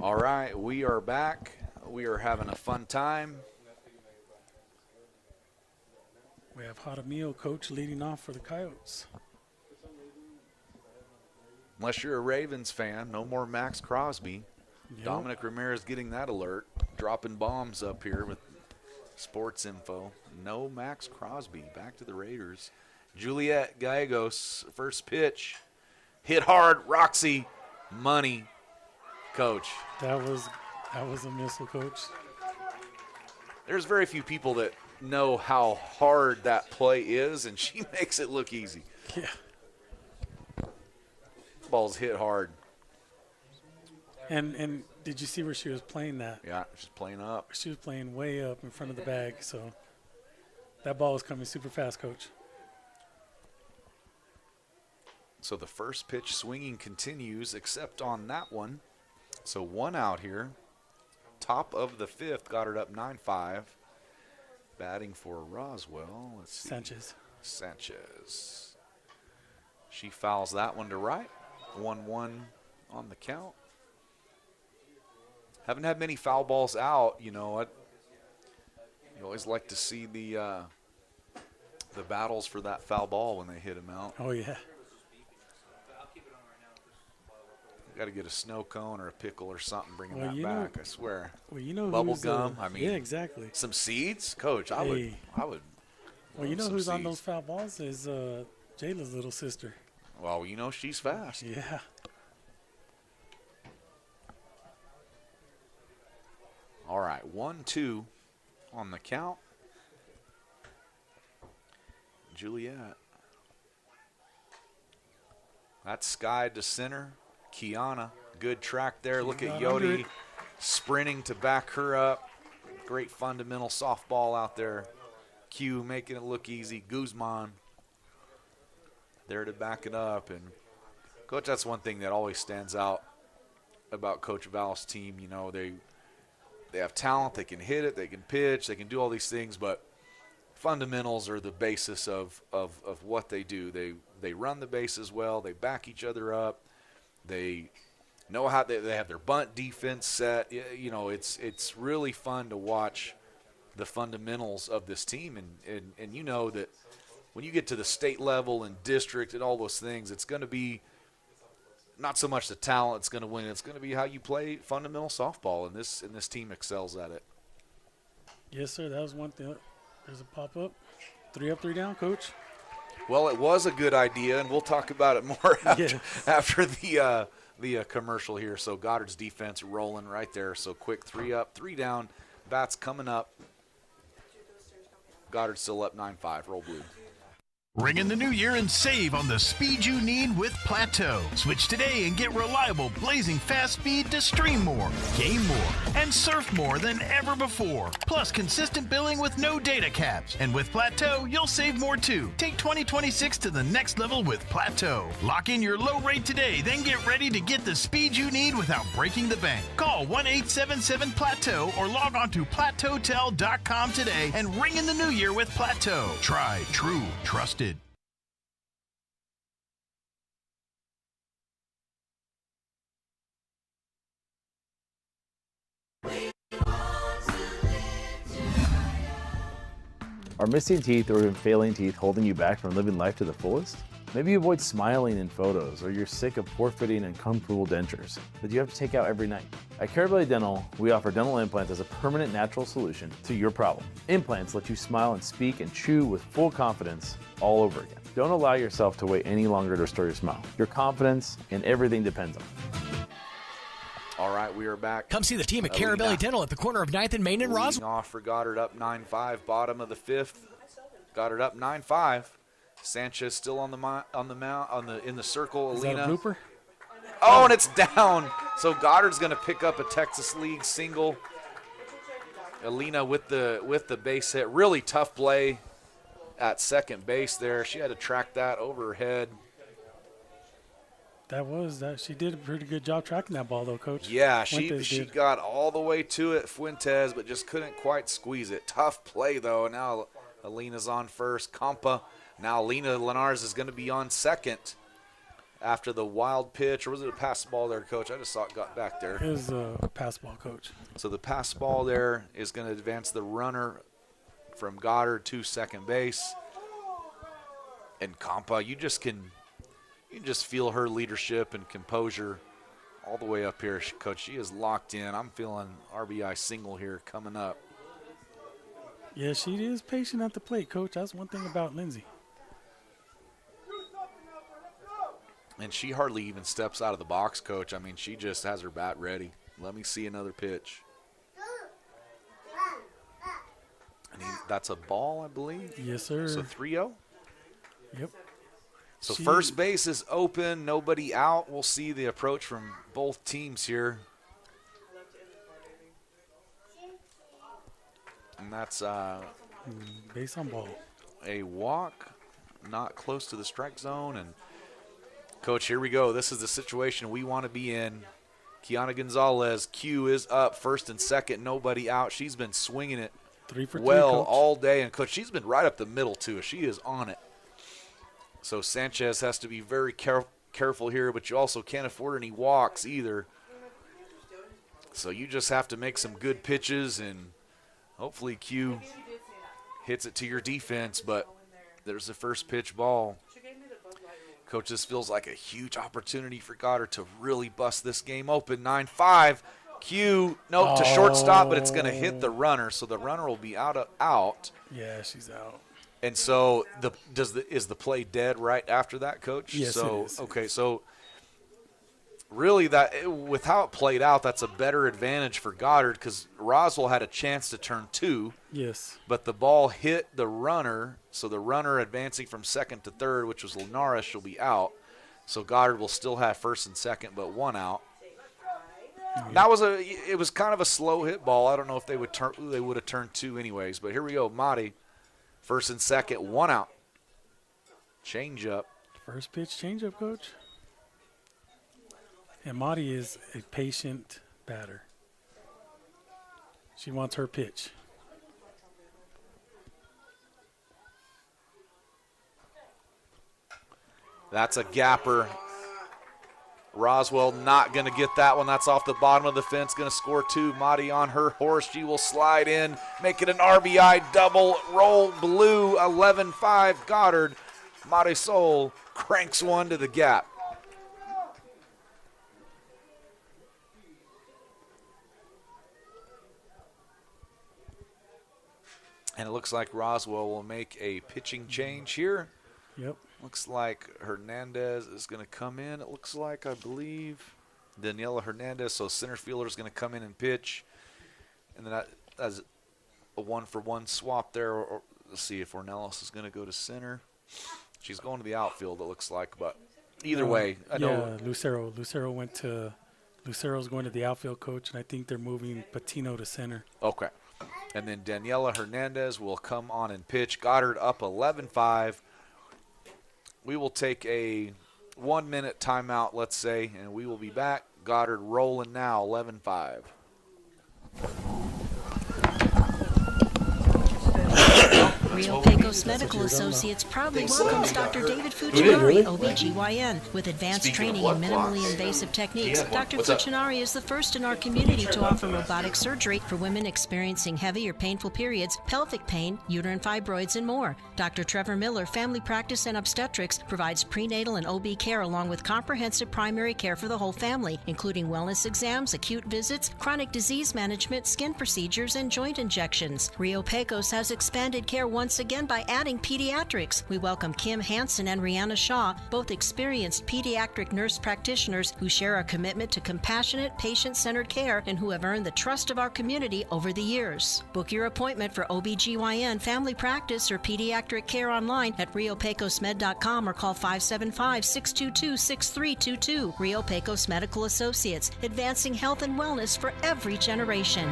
E: All right, we are back. We are having a fun time.
F: We have Jaramillo, Coach, leading off for the Coyotes.
E: Unless you're a Ravens fan, no more Max Crosby.
F: Yep.
E: Dominic Ramirez getting that alert, dropping bombs up here with sports info. No Max Crosby. Back to the Raiders. Juliet Gallegos, first pitch. Hit hard, Roxy, money, Coach.
F: That was a missile, Coach.
E: There's very few people that know how hard that play is, and she makes it look easy.
F: Yeah.
E: Ball's hit hard.
F: And did you see where she was playing that?
E: Yeah, she's playing up.
F: She was playing way up in front of the bag, so that ball was coming super fast, Coach.
E: So the first pitch swinging continues, except on that one. So 1 out here. top of the 5th. Goddard up 9-5. Batting for Roswell. Let's see. Sanchez. She fouls that one to right. 1-1 on the count. Haven't had many foul balls out. You know what? You always like to see the battles for that foul ball when they hit them out.
F: Oh, yeah.
E: Got to get a snow cone or a pickle or something, bringing
F: Well,
E: that
F: you
E: back.
F: know-
E: I swear.
F: Well, you know
E: Bubble
F: who's,
E: gum. I mean,
F: yeah, exactly.
E: Some seeds, Coach. I would.
F: Well, you know
E: some
F: who's on
E: seeds.
F: those foul balls is Jayla's little sister.
E: Well, you know she's fast.
F: Yeah.
E: All right, 1-2 on the count. Juliet. That's Sky to center. Kiana, good track there. Look at Yodi sprinting to back her up. Great fundamental softball out there. Q making it look easy. Guzman there to back it up. And, Coach, that's one thing that always stands out about Coach Val's team. You know, they have talent. They can hit it. They can pitch. They can do all these things. But fundamentals are the basis of what they do. They run the bases well. They back each other up. They know how they have their bunt defense set. You know, it's really fun to watch the fundamentals of this team. And you know that when you get to the state level and district and all those things, it's going to be not so much the talent it's going to win. It's going to be how you play fundamental softball, and this team excels at it.
F: Yes, sir. That was one thing. There's a pop-up. 3 up, 3 down, Coach.
E: Well, it was a good idea, and we'll talk about it more after the commercial here. So Goddard's defense rolling right there. So quick 3 up, 3 down. Bats coming up. Goddard still up 9-5. Roll blue.
N: Ring in the new year and save on the speed you need with Plateau. Switch today and get reliable, blazing fast speed to stream more, game more, and surf more than ever before. Plus consistent billing with no data caps. And with Plateau, you'll save more too. Take 2026 to the next level with Plateau. Lock in your low rate today, then get ready to get the speed you need without breaking the bank. Call 1-877-PLATEAU or log on to plateautel.com today and ring in the new year with Plateau. Try true, trusted.
L: Are missing teeth or even failing teeth holding you back from living life to the fullest? Maybe you avoid smiling in photos, or you're sick of poor fitting and uncomfortable dentures that you have to take out every night. At Carabelli Dental, we offer dental implants as a permanent natural solution to your problem. Implants let you smile and speak and chew with full confidence all over again. Don't allow yourself to wait any longer to restore your smile. Your confidence and everything depends on it.
E: All right, we are back.
H: Come see the team at Carabelli Dental at the corner of 9th and Main in Roswell.
E: Leading off for Goddard up 9-5, bottom of the 5th. Goddard up 9-5. Sanchez still on the mount in the circle.
F: Is
E: Alina.
F: that a blooper?
E: Oh, and it's down. So Goddard's going to pick up a Texas League single. Alina with the base hit. Really tough play at second base there. She had to track that over her head.
F: She did a pretty good job tracking that ball, though, Coach.
E: Yeah,
F: Fuentes
E: she
F: did.
E: got all the way to it, Fuentes, but just couldn't quite squeeze it. Tough play, though. Now Alina's on first. Compa. Now Alina Linares is going to be on second after the wild pitch. Or was it a pass ball there, Coach? I just saw it got back there.
F: It was a pass ball, Coach.
E: So the pass ball there is going to advance the runner from Goddard to second base. And Compa, you can just feel her leadership and composure all the way up here, Coach. She is locked in. I'm feeling RBI single here coming up.
F: Yeah, she is patient at the plate, Coach. That's one thing about Lindsay.
E: And she hardly even steps out of the box, Coach. I mean, she just has her bat ready. Let me see another pitch. And that's a ball, I believe.
F: Yes, sir.
E: So 3-0?
F: Yep.
E: So first base is open, nobody out. We'll see the approach from both teams here. And that's
F: base on ball.
E: A walk, not close to the strike zone. And, Coach, here we go. This is the situation we want to be in. Kiana Gonzalez, Q is up, first and second, nobody out. She's been swinging it
F: 3 for 3,
E: well
F: Coach.
E: all day. And, Coach, she's been right up the middle, too. She is on it. So Sanchez has to be very careful here, but you also can't afford any walks either. So you just have to make some good pitches, and hopefully Q hits it to your defense. But there's the first pitch ball. Coach, this feels like a huge opportunity for Goddard to really bust this game open. 9-5. Q, nope, to shortstop, but it's going to hit the runner, so the runner will be out.
F: Yeah, she's out.
E: And so is the play dead right after that, Coach?
F: Yes,
E: so,
F: it is.
E: Okay, so really with how it played out, that's a better advantage for Goddard because Roswell had a chance to turn 2.
F: Yes.
E: But the ball hit the runner, so the runner advancing from second to third, which was Lenara, she'll be out. So Goddard will still have first and second, but 1 out. It was kind of a slow hit ball. I don't know if they would have turned 2 anyways, but here we go. Madi, first and second, 1 out. Change up.
F: First pitch change up, Coach. And Madi is a patient batter. She wants her pitch.
E: That's a gapper. Roswell not going to get that one. That's off the bottom of the fence. Going to score 2. Madi on her horse. She will slide in, make it an RBI double. Roll blue. 11-5. Goddard. Marisol cranks one to the gap. And it looks like Roswell will make a pitching change here.
F: Yep.
E: Looks like Hernandez is going to come in. It looks like, I believe, Daniela Hernandez. So center fielder is going to come in and pitch. And then that's a 1-for-1 swap there. Or let's see if Ornelas is going to go to center. She's going to the outfield, it looks like. But either way, I know.
F: Yeah, Lucero's going to the outfield, Coach, and I think they're moving Patino to center.
E: Okay. And then Daniela Hernandez will come on and pitch. Goddard up 11-5. We will take a 1-minute timeout, let's say, and we will be back. Goddard rolling now, 11-5.
G: Rio Pecos Medical Associates proudly welcomes Dr. David Fuccinari, OBGYN. With advanced training in minimally invasive techniques, Dr. Fuccinari is the first in our community to offer robotic surgery for women experiencing heavy or painful periods, pelvic pain, uterine fibroids, and more. Dr. Trevor Miller, Family Practice and Obstetrics, provides prenatal and OB care along with comprehensive primary care for the whole family, including wellness exams, acute visits, chronic disease management, skin procedures, and joint injections. Rio Pecos has expanded care once again by adding pediatrics. We welcome Kim Hansen and Rihanna Shaw, both experienced pediatric nurse practitioners who share our commitment to compassionate, patient-centered care and who have earned the trust of our community over the years. Book your appointment for OBGYN, family practice, or pediatric care online at riopecosmed.com or call 575-622-6322. Rio Pecos Medical Associates, advancing health and wellness for every generation.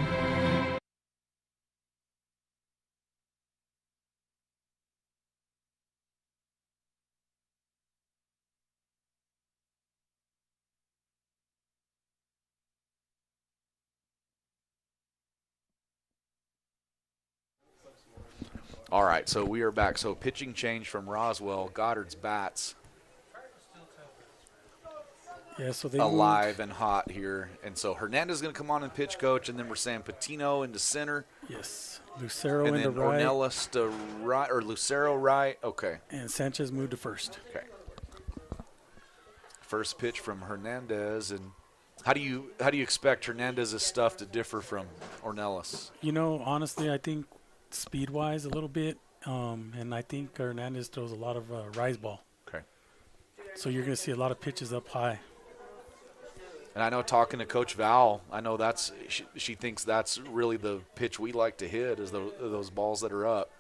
E: All right, so we are back. So pitching change from Roswell. Goddard's bats
F: so they
E: alive and hot here. And so Hernandez is going to come on and pitch, Coach, and then we're saying Patino into center.
F: Yes. Lucero
E: and
F: into
E: then
F: right.
E: Ornelas to right, or Lucero right. Okay.
F: And Sanchez moved to first.
E: Okay. First pitch from Hernandez. And how do you expect Hernandez's stuff to differ from Ornelas?
F: You know, honestly, I think speed-wise a little bit, and I think Hernandez throws a lot of rise ball.
E: Okay.
F: So you're going to see a lot of pitches up high.
E: And I know talking to Coach Val, I know she thinks that's really the pitch we like to hit is those balls that are up.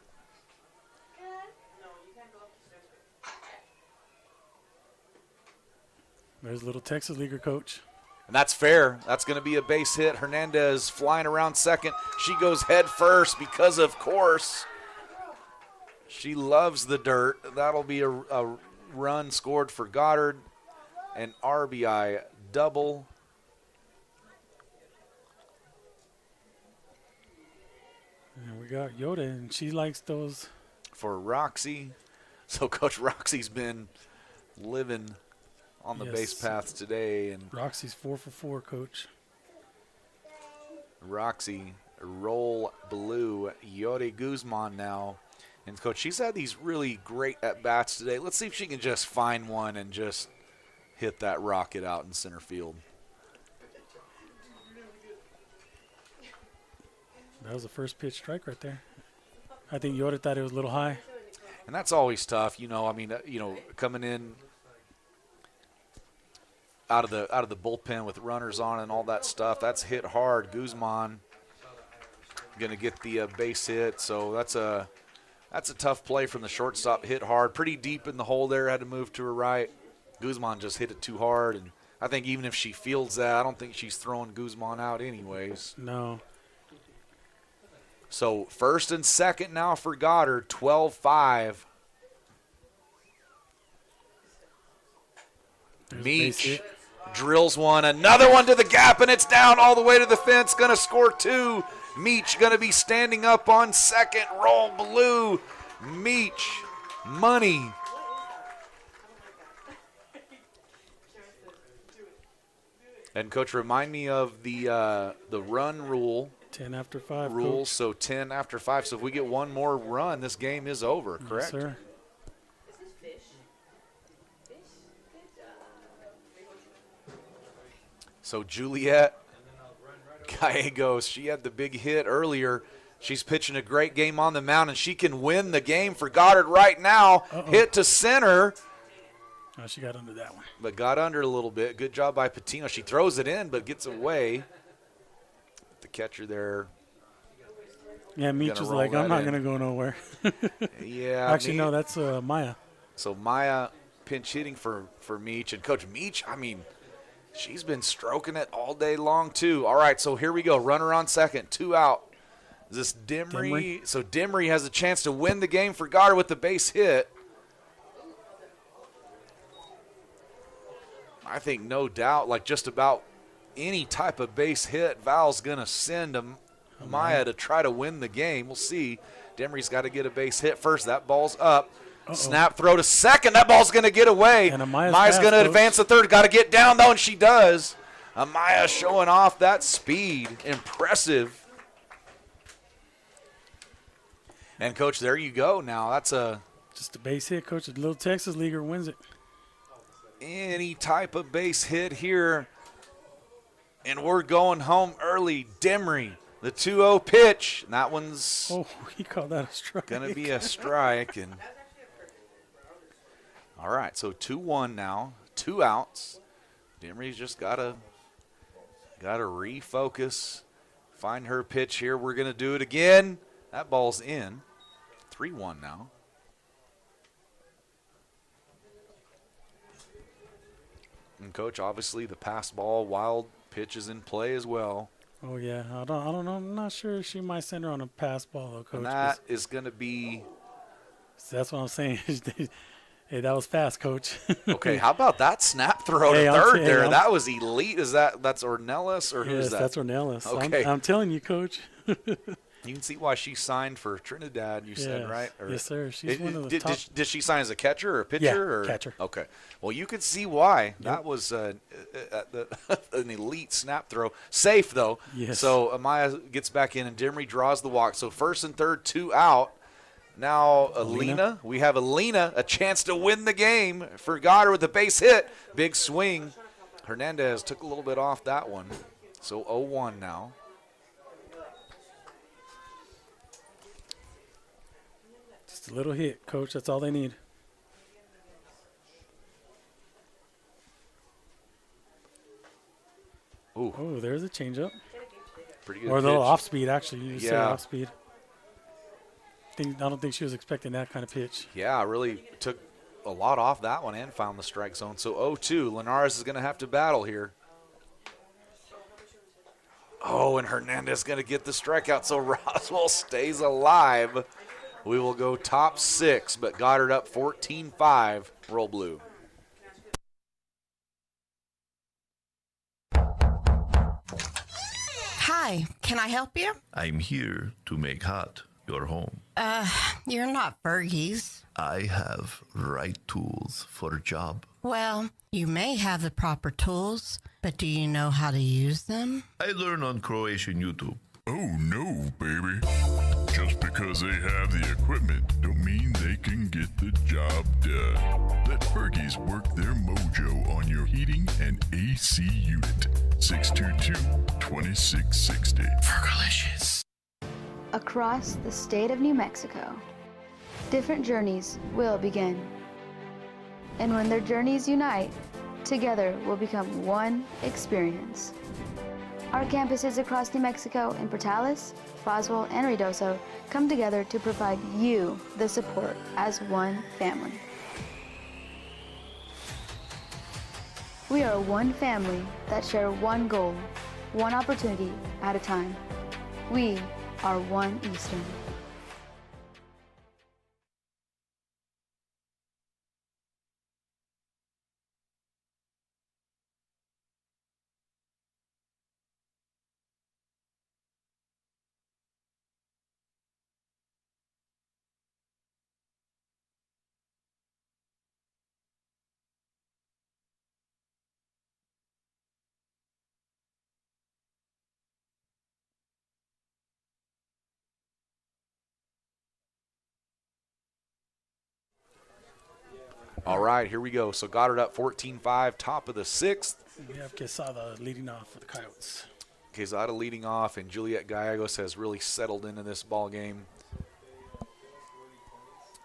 F: There's a little Texas Leaguer, Coach.
E: And that's fair. That's going to be a base hit. Hernandez flying around second. She goes head first because, of course, she loves the dirt. That'll be a run scored for Goddard. An RBI double.
F: And we got Yoda, and she likes those.
E: For Roxy. So Coach Roxy's been living on the base paths today. And
F: Roxy's 4 for 4, Coach.
E: Roxy, roll blue. Yori Guzman now. And, Coach, she's had these really great at-bats today. Let's see if she can just find one and just hit that rocket out in center field.
F: That was the first pitch strike right there. I think Yoda thought it was a little high.
E: And that's always tough, coming in out of the bullpen with runners on and all that stuff. That's hit hard. Guzman going to get the base hit, so that's a tough play from the shortstop. Hit hard, pretty deep in the hole there. Had to move to her right. Guzman just hit it too hard, and I think even if she fields that, I don't think she's throwing Guzman out anyways.
F: No.
E: So first and second now for Goddard, 12-5. Meach drills one, another one to the gap, and it's down all the way to the fence. Going to score 2. Meach going to be standing up on second. Roll blue. Meach, money. And, Coach, remind me of the run rule.
F: 10 after 5.
E: Rules,
F: Coach.
E: so 10 after 5. So if we get one more run, this game is over, correct?
F: Yes, sir.
E: So Juliet Gallegos, she had the big hit earlier. She's pitching a great game on the mound, and she can win the game for Goddard right now. Hit to center.
F: Oh, she got under that one.
E: But got under a little bit. Good job by Patino. She throws it in, but gets away. The catcher there.
F: Yeah, Meach was like, I'm not going to go nowhere.
E: Yeah.
F: Actually, no, that's Maya.
E: So Maya pinch hitting for Meach. And Coach Meach, I mean, she's been stroking it all day long, too. All right, so here we go. Runner on second, 2 out. Is this Dimry? So Dimry has a chance to win the game for Goddard with the base hit. I think no doubt, like just about any type of base hit, Val's going to send Maya to try to win the game. We'll see. Dimry's got to get a base hit first. That ball's up. Snap throw to second. That ball's going to get away.
F: And
E: Maya's going to advance to third. Got to get down, though, and she does. Maya showing off that speed. Impressive. And, Coach, there you go now. That's
F: just a base hit, Coach. The little Texas leaguer wins it.
E: Any type of base hit here. And we're going home early. Dimry, the 2-0 pitch. And that one's
F: he called that a strike.
E: Going to be a strike. And all right, so 2-1 now. 2 outs. Dimry's just got to refocus. Find her pitch here. We're going to do it again. That ball's in. 3-1 now. And, Coach, obviously the pass ball, wild pitch is in play as well.
F: Oh, yeah. I don't know. I'm not sure she might send her on a pass ball, though, Coach.
E: And that is going to be.
F: So that's what I'm saying. Hey, that was fast, Coach.
E: Okay, how about that snap throw to third there? That was elite. That's Ornelas, or who's that?
F: That's Ornelas.
E: Okay.
F: I'm telling you, Coach.
E: You can see why she signed for Trinidad, you said, right?
F: Yes, sir. She's one of the top.
E: Did she sign as a catcher or a pitcher?
F: Yeah, catcher.
E: Okay. Well, you could see why.
F: Yep.
E: That was an elite snap throw. Safe, though.
F: Yes.
E: So Amaya gets back in, and Dimry draws the walk. So first and third, 2 out. Now Alina. We have Alina, a chance to win the game for Goddard with a base hit. Big swing. Hernandez took a little bit off that one. So 0-1 now.
F: Just a little hit, Coach. That's all they need.
E: Ooh.
F: Oh, there's a changeup.
E: Pretty good
F: or a
E: pitch.
F: little off speed, actually. You said
E: Yeah.
F: off speed. I don't think she was expecting that kind of pitch.
E: Yeah, really took a lot off that one and found the strike zone. So 0-2. Linares is going to have to battle here. Oh, and Hernandez going to get the strikeout, so Roswell stays alive. We will go top 6, but Goddard up 14-5. Roll blue.
S: Hi, Hi, can I help you?
T: I'm here to make hot your home.
S: You're not Fergie's.
T: I have right tools for job.
S: Well, you may have the proper tools, but do you know how to use them?
T: I learn on Croatian YouTube.
U: Oh no, baby. Just because they have the equipment don't mean they can get the job done. Let Fergie's work their mojo on your heating and AC unit. 622-2660.
T: Fergalicious.
V: Across the state of New Mexico, different journeys will begin. And when their journeys unite, together will become one experience. Our campuses across New Mexico in Portales, Roswell, and Ruidoso come together to provide you the support as one family. We are one family that share one goal, one opportunity at a time. We are one Eastern.
E: All right, here we go. So Goddard up 14-5, top of the sixth.
F: We have Quesada leading off for the Coyotes.
E: Quesada leading off, and Juliet Gallegos has really settled into this ball game.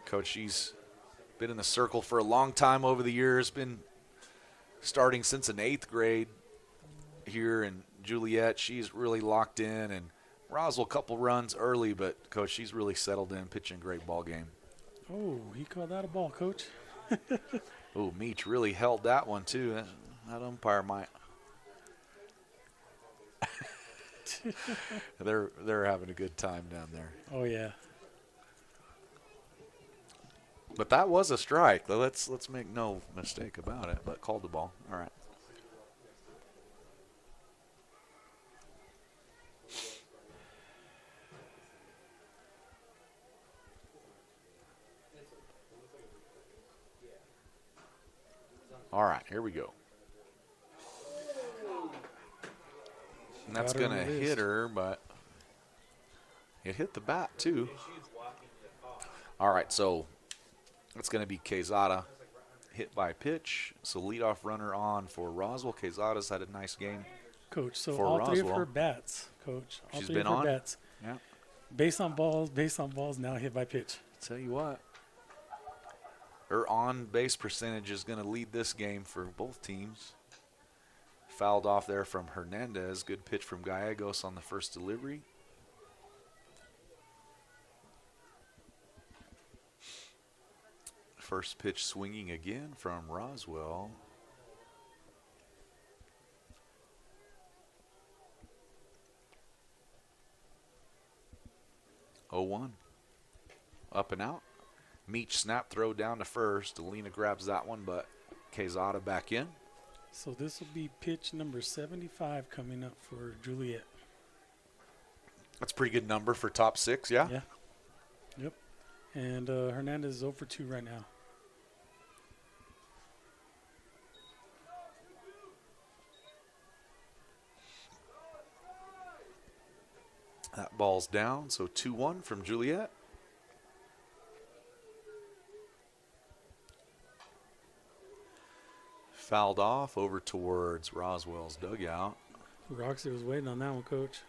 E: Coach, she's been in the circle for a long time over the years, been starting since an 8th grade here, and Juliet, she's really locked in, and Roswell a couple runs early, but, Coach, she's really settled in, pitching a great ball game.
F: Oh, he called that a ball, Coach.
E: Oh, Meach really held that one, too. That umpire might. They're having a good time down there.
F: Oh, yeah.
E: But that was a strike. Let's make no mistake about it. But called the ball. All right. All right, here we go. And that's going to hit her, but it hit the bat, too. All right, so it's going to be Quesada hit by pitch. So leadoff runner on for Roswell. Quesada's had a nice game.
F: Coach, so
E: for
F: all
E: Roswell.
F: 3 of her bats, Coach. All
E: She's
F: 3
E: been
F: of her
E: on.
F: bats.
E: Yeah.
F: Based on balls, now hit by pitch.
E: Tell you what. Her on-base percentage is going to lead this game for both teams. Fouled off there from Hernandez. Good pitch from Gallegos on the first delivery. First pitch swinging again from Roswell. Oh, 1. Up and out. Meach snap throw down to first. Alina grabs that one, but Quesada back in.
F: So this will be pitch number 75 coming up for Juliet.
E: That's a pretty good number for top 6, yeah?
F: Yeah. Yep. And Hernandez is 0 for 2 right now.
E: That ball's down, so 2-1 from Juliet. Fouled off over towards Roswell's dugout.
F: Roxy was waiting on that one, Coach.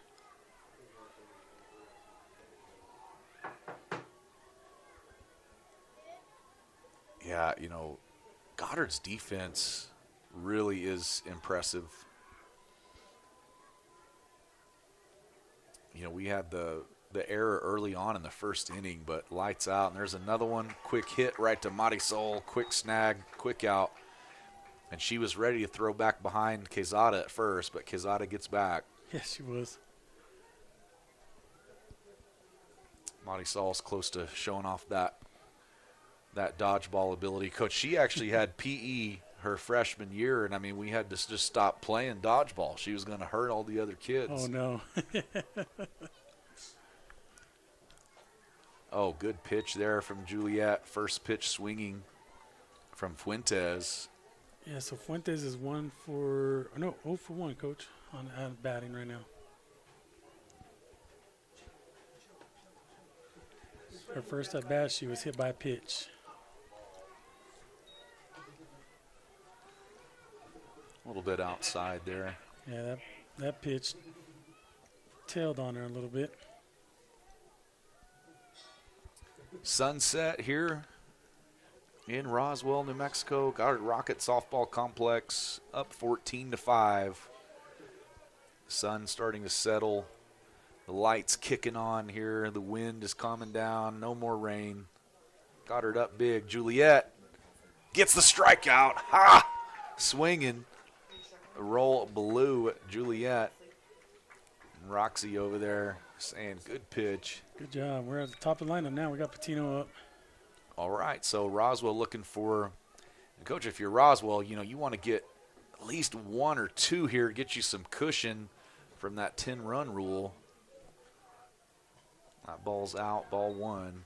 E: Yeah, you know, Goddard's defense really is impressive. You know, we had the error early on in the first inning, but lights out. And there's another one. Quick hit right to Marisol. Quick snag, quick out. And she was ready to throw back behind Quesada at first, but Quesada gets back.
F: Yes, she was.
E: Marisol's close to showing off that dodgeball ability. Coach, she actually had PE her freshman year, and I mean, we had to just stop playing dodgeball. She was going to hurt all the other kids.
F: Oh, no.
E: Oh, good pitch there from Juliet. First pitch swinging from Fuentes.
F: Yeah, so Fuentes is 0 for 1, Coach, on batting right now. Her first at bat, she was hit by a pitch.
E: A little bit outside there.
F: Yeah, that pitch tailed on her a little bit.
E: Sunset here in Roswell, New Mexico. Goddard Rocket Softball Complex up 14-5. Sun starting to settle. The lights kicking on here. The wind is calming down. No more rain. Goddard up big. Juliet gets the strikeout. Ha! Swinging. A roll blue. Juliet. And Roxy over there saying good pitch.
F: Good job. We're at the top of the lineup now. We got Patino up.
E: All right, so Roswell looking for, and Coach, if you're Roswell, you want to get at least 1 or 2 here, get you some cushion from that 10-run rule. That ball's out, ball 1.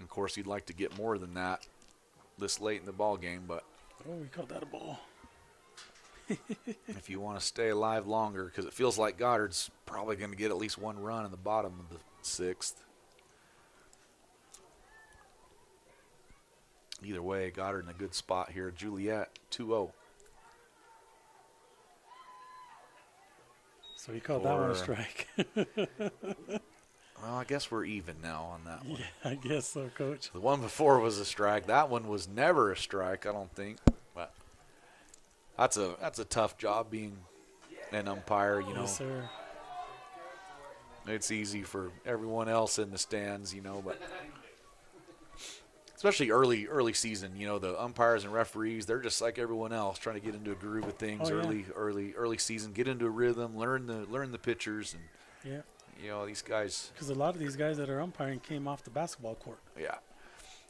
E: Of course, you'd like to get more than that this late in the ball game, but
F: oh, we called that a ball.
E: if you want to stay alive longer, because it feels like Goddard's probably going to get at least 1 run in the bottom of the 6th. Either way, Goddard in a good spot here. Juliet, 2-0.
F: So he called that one a strike.
E: Well, I guess we're even now on that one.
F: Yeah, I guess so, Coach.
E: The one before was a strike. That one was never a strike, I don't think. But that's a tough job being an umpire,
F: Yes, sir.
E: It's easy for everyone else in the stands, but especially early season, the umpires and referees, they're just like everyone else, trying to get into a groove of things.
F: Oh, yeah.
E: early season, get into a rhythm, learn the pitchers, and
F: yeah.
E: These guys.
F: Because a lot of these guys that are umpiring came off the basketball court.
E: Yeah.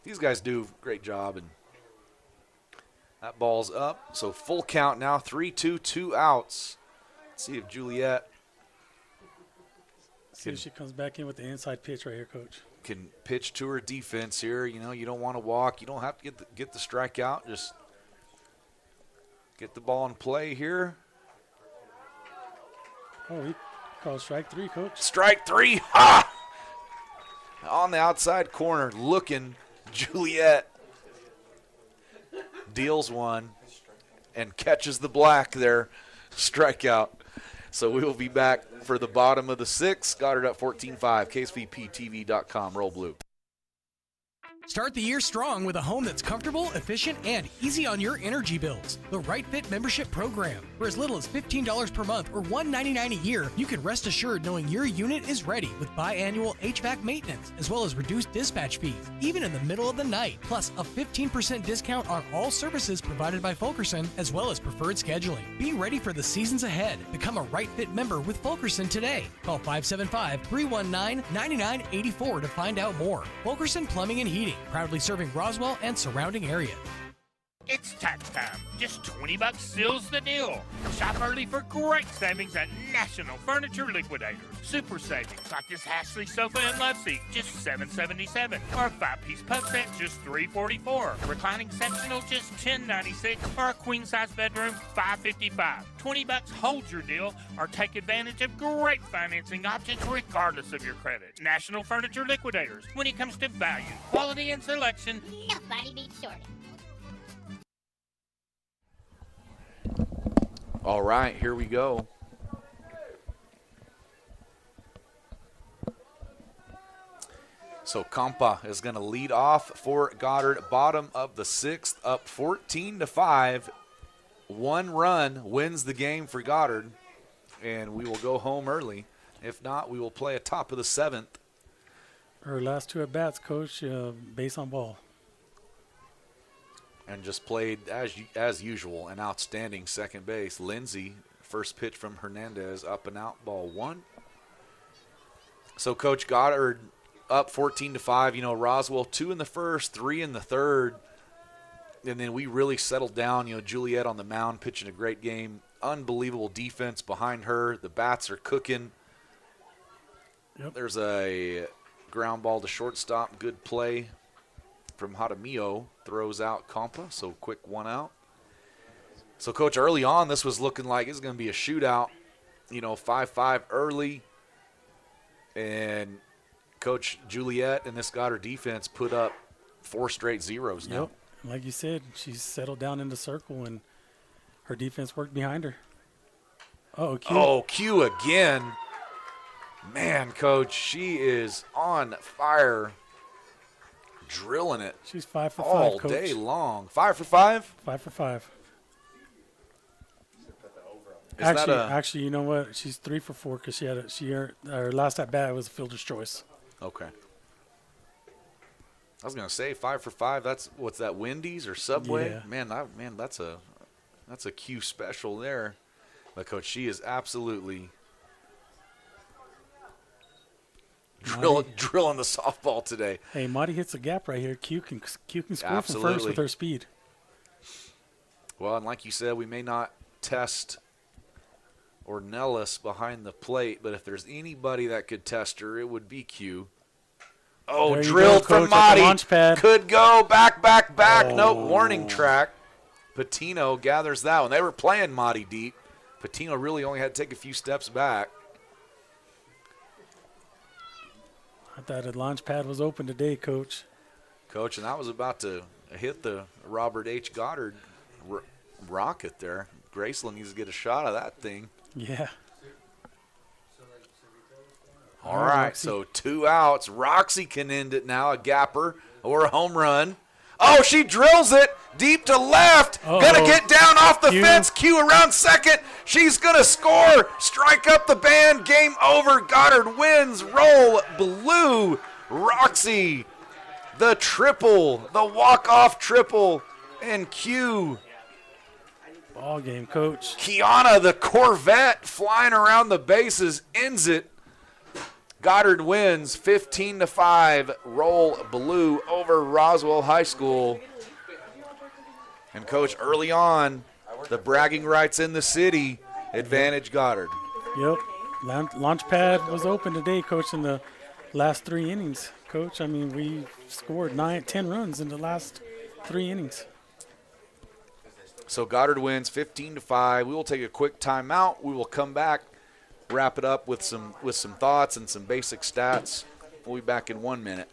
E: These guys do a great job. And that ball's up. So full count now. 3-2, 2 outs. Let's see if Juliet.
F: See if she comes back in with the inside pitch right here, Coach.
E: Can pitch to her defense here. You don't want to walk. You don't have to get the strikeout. Just get the ball in play here.
F: Oh, he called strike 3, Coach.
E: Strike 3. Ha! On the outside corner, looking. Juliet deals one and catches the black there. Strikeout. So we will be back for the bottom of the 6th. Goddard up 14-5. KSVPTV.com. Roll blue.
H: Start the year strong with a home that's comfortable, efficient, and easy on your energy bills. The Right Fit membership program. For as little as $15 per month or $199 a year, you can rest assured knowing your unit is ready with biannual HVAC maintenance, as well as reduced dispatch fees, even in the middle of the night. Plus, a 15% discount on all services provided by Fulkerson, as well as preferred scheduling. Be ready for the seasons ahead. Become a Right Fit member with Fulkerson today. Call 575-319-9984 to find out more. Fulkerson Plumbing and Heating. Proudly serving Roswell and surrounding areas.
P: It's tax time. Just $20 seals the deal. Shop early for great savings at National Furniture Liquidators. Super savings like this Ashley sofa and love seat, just $7.77. Or a 5-piece pub set, just $3.44. Reclining sectional, just $10.96. Or a queen-size bedroom, $5.55. $20 holds your deal, or take advantage of great financing options regardless of your credit. National Furniture Liquidators. When it comes to value, quality, and selection, nobody beats Jordan.
E: All right, here we go. So Campa is going to lead off for Goddard, bottom of the 6th, up 14-5. 1 run wins the game for Goddard, and we will go home early. If not, we will play a top of the 7th.
F: Her last 2 at-bats, Coach, base on ball.
E: And just played, as usual, an outstanding second base. Lindsay First pitch from Hernandez, up and out, ball 1. So Coach Goddard up 14-5. You know, Roswell 2 in the first, 3 in the third. And then we really settled down. You know, Juliet on the mound pitching a great game. Unbelievable defense behind her. The bats are cooking.
F: Yep.
E: There's a ground ball to shortstop. Good play from Jaramillo. Throws out Compa, so quick 1 out. So, Coach, early on, this was looking like it's going to be a shootout. You know, 5-5 early. And Coach Juliet and this Goddard defense put up 4 straight zeros now.
F: Yep. Like you said, she's settled down in the circle, and her defense worked behind her. Q.
E: Oh, Q again. Man, Coach, she is on fire, drilling it.
F: She's 5 for 5,
E: all
F: Coach.
E: day long. 5 for 5?
F: 5 for 5.
E: Is that
F: Actually, you know what? She's 3 for 4 because her last at bat was a fielder's choice.
E: Okay. I was gonna say 5 for 5. That's what's that? Wendy's or Subway?
F: Yeah.
E: Man, that's a Q special there. But Coach, she is absolutely drilling the softball today.
F: Hey, Marty hits a gap right here. Q can score
E: Absolutely.
F: from first with her speed.
E: Well, and like you said, we may not test Ornelas behind the plate, but if there's anybody that could test her, it would be Q. Oh,
F: There you
E: drilled
F: go,
E: from
F: Coach, at the
E: Motti.
F: launch pad.
E: Could go back.
F: Oh.
E: Nope, warning track. Patino gathers that one. They were playing Motti deep. Patino really only had to take a few steps back.
F: I thought the launch pad was open today, Coach.
E: Coach, and that was about to hit the Robert H. Goddard rocket there. Graceland needs to get a shot of that thing.
F: Yeah.
E: All right, so 2 outs. Roxy can end it now, a gapper or a home run. Oh, she drills it deep to left. Gonna get down off the fence. Q around second. She's gonna score. Strike up the band. Game over. Goddard wins. Roll blue. Roxy, the triple, the walk-off triple, and Q.
F: Ball game, Coach.
E: Kiana, the Corvette, flying around the bases, ends it. Goddard wins 15-5, roll blue over Roswell High School. And, Coach, early on, the bragging rights in the city, advantage Goddard.
F: Yep. Launch pad was open today, Coach, in the last 3 innings. Coach, I mean, we scored 10 runs in the last 3 innings.
E: So Goddard wins 15-5. We will take a quick timeout. We will come back, wrap it up with some thoughts and some basic stats. We'll be back in 1 minute.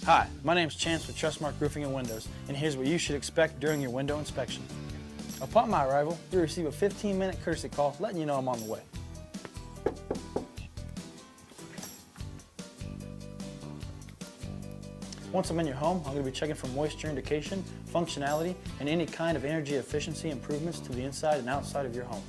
Q: Hi, my name's Chance with Trustmark Roofing and Windows, and here's what you should expect during your window inspection. Upon my arrival, you'll receive a 15-minute courtesy call letting you know I'm on the way. Once I'm in your home, I'm going to be checking for moisture indication, functionality, and any kind of energy efficiency improvements to the inside and outside of your home.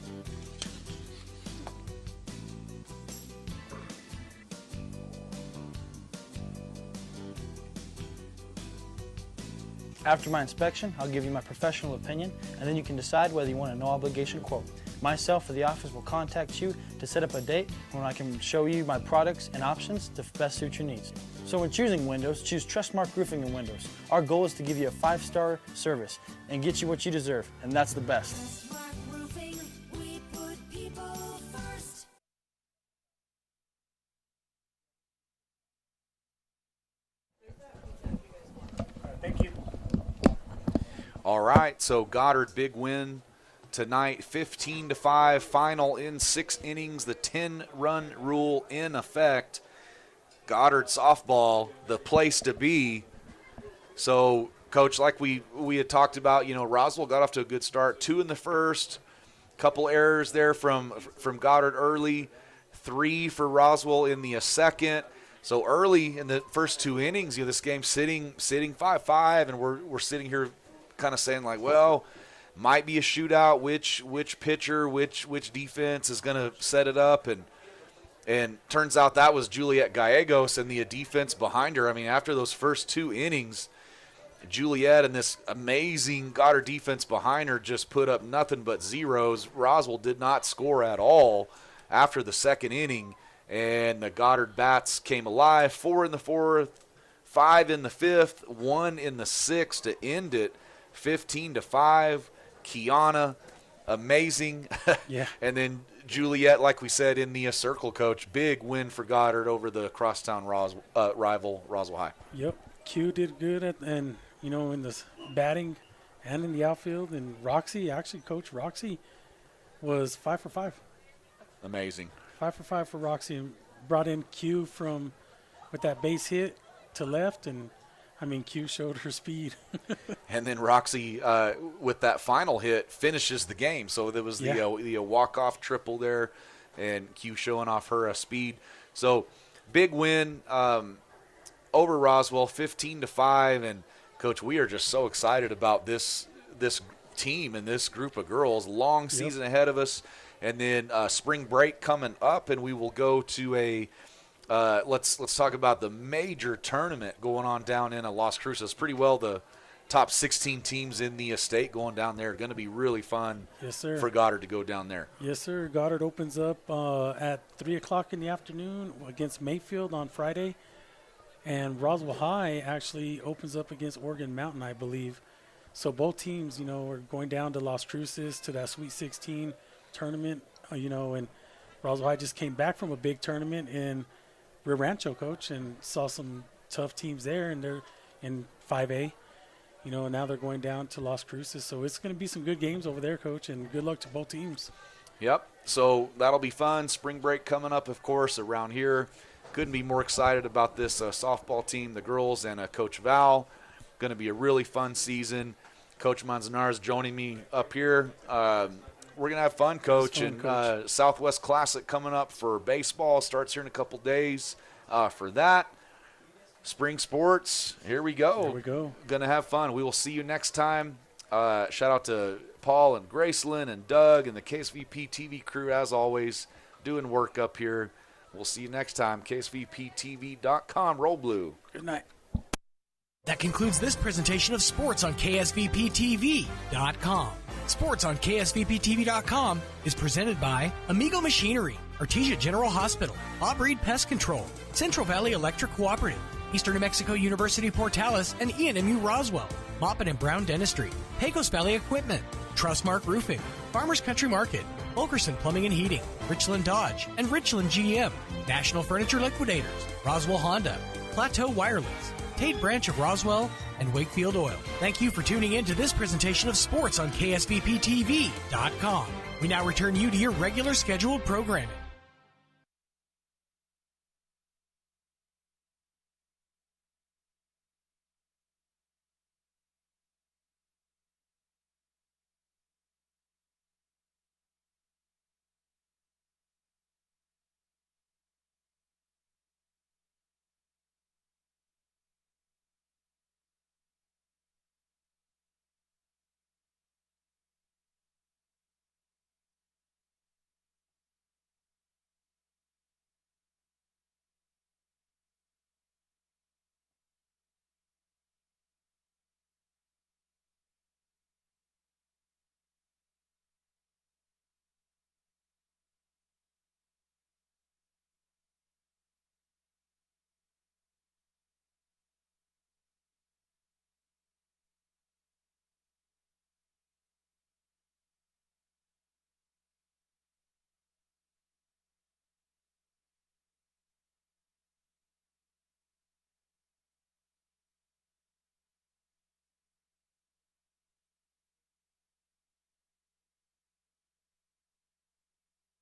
Q: After my inspection, I'll give you my professional opinion, and then you can decide whether you want a no-obligation quote. Myself or the office will contact you to set up a date when I can show you my products and options to best suit your needs. So when choosing windows, choose Trustmark Roofing and Windows. Our goal is to give you a 5-star service and get you what you deserve, and that's the best.
F: Thank you.
E: All right, so Goddard, big win tonight, 15-5, final in 6 innings, the 10-run rule in effect. Goddard softball, the place to be. So, Coach, like we had talked about, you know, Roswell got off to a good start. 2 in the first, couple errors there from Goddard early, 3 for Roswell in the second. So early in the first 2 innings, you know, this game's sitting 5-5, and we're sitting here kind of saying like, well, might be a shootout. Which pitcher, which defense is going to set it up, and turns out that was Juliet Gallegos and the defense behind her. I mean, after those first 2 innings, Juliet and this amazing Goddard defense behind her just put up nothing but zeros. Roswell did not score at all after the second inning, and the Goddard bats came alive. 4 in the fourth, 5 in the fifth, 1 in the sixth to end it, 15-5. Kiana, amazing.
F: Yeah.
E: And then Juliet, like we said in the circle, coach, big win for Goddard over the crosstown rival Roswell High.
F: Yep. Q did good in the batting and in the outfield. And Roxy, actually, Coach Roxy was 5 for 5.
E: Amazing.
F: 5 for 5 for Roxy, and brought in Q with that base hit to left, and Q showed her speed.
E: And then Roxy, with that final hit, finishes the game. So there was the walk-off triple there, and Q showing off her speed. So big win over Roswell, 15-5. And, Coach, we are just so excited about this team and this group of girls. Long season ahead of us. And then spring break coming up, and we will go to let's talk about the major tournament going on down in Las Cruces. Pretty well the top 16 teams in the state going down there. Going to be really fun.
F: Yes, sir.
E: For Goddard to go down there.
F: Yes, sir. Goddard opens up at 3 o'clock in the afternoon against Mayfield on Friday. And Roswell High actually opens up against Oregon Mountain, I believe. So both teams, are going down to Las Cruces to that Sweet 16 tournament, and Roswell High just came back from a big tournament in Rio Rancho, Coach, and saw some tough teams there, and they're in 5A, and now they're going down to Las Cruces. So it's going to be some good games over there, Coach, and good luck to both teams.
E: Yep. So that'll be fun. Spring break coming up, of course, around here. Couldn't be more excited about this softball team, the girls, and Coach Val. Going to be a really fun season. Coach Manzanares joining me up here. We're going to have fun, Coach. And Southwest Classic coming up for baseball. Starts here in a couple days for that. Spring sports, here we go.
F: Here we go.
E: Going to have fun. We will see you next time. Shout out to Paul and Gracelyn and Doug and the KSVP TV crew, as always, doing work up here. We'll see you next time. KSVPTV.com. Roll Blue.
F: Good night.
H: That concludes this presentation of Sports on KSVPTV.com. Sports on KSVPTV.com is presented by Amigo Machinery, Artesia General Hospital, Bob Reed Pest Control, Central Valley Electric Cooperative, Eastern New Mexico University Portales and ENMU Roswell, Moppet and Brown Dentistry, Pecos Valley Equipment, Trustmark Roofing, Farmers Country Market, Fulkerson Plumbing and Heating, Richland Dodge and Richland GM, National Furniture Liquidators, Roswell Honda, Plateau Wireless, Tate Branch of Roswell, and Wakefield Oil. Thank you for tuning in to this presentation of Sports on KSVPTV.com. We now return you to your regular scheduled programming.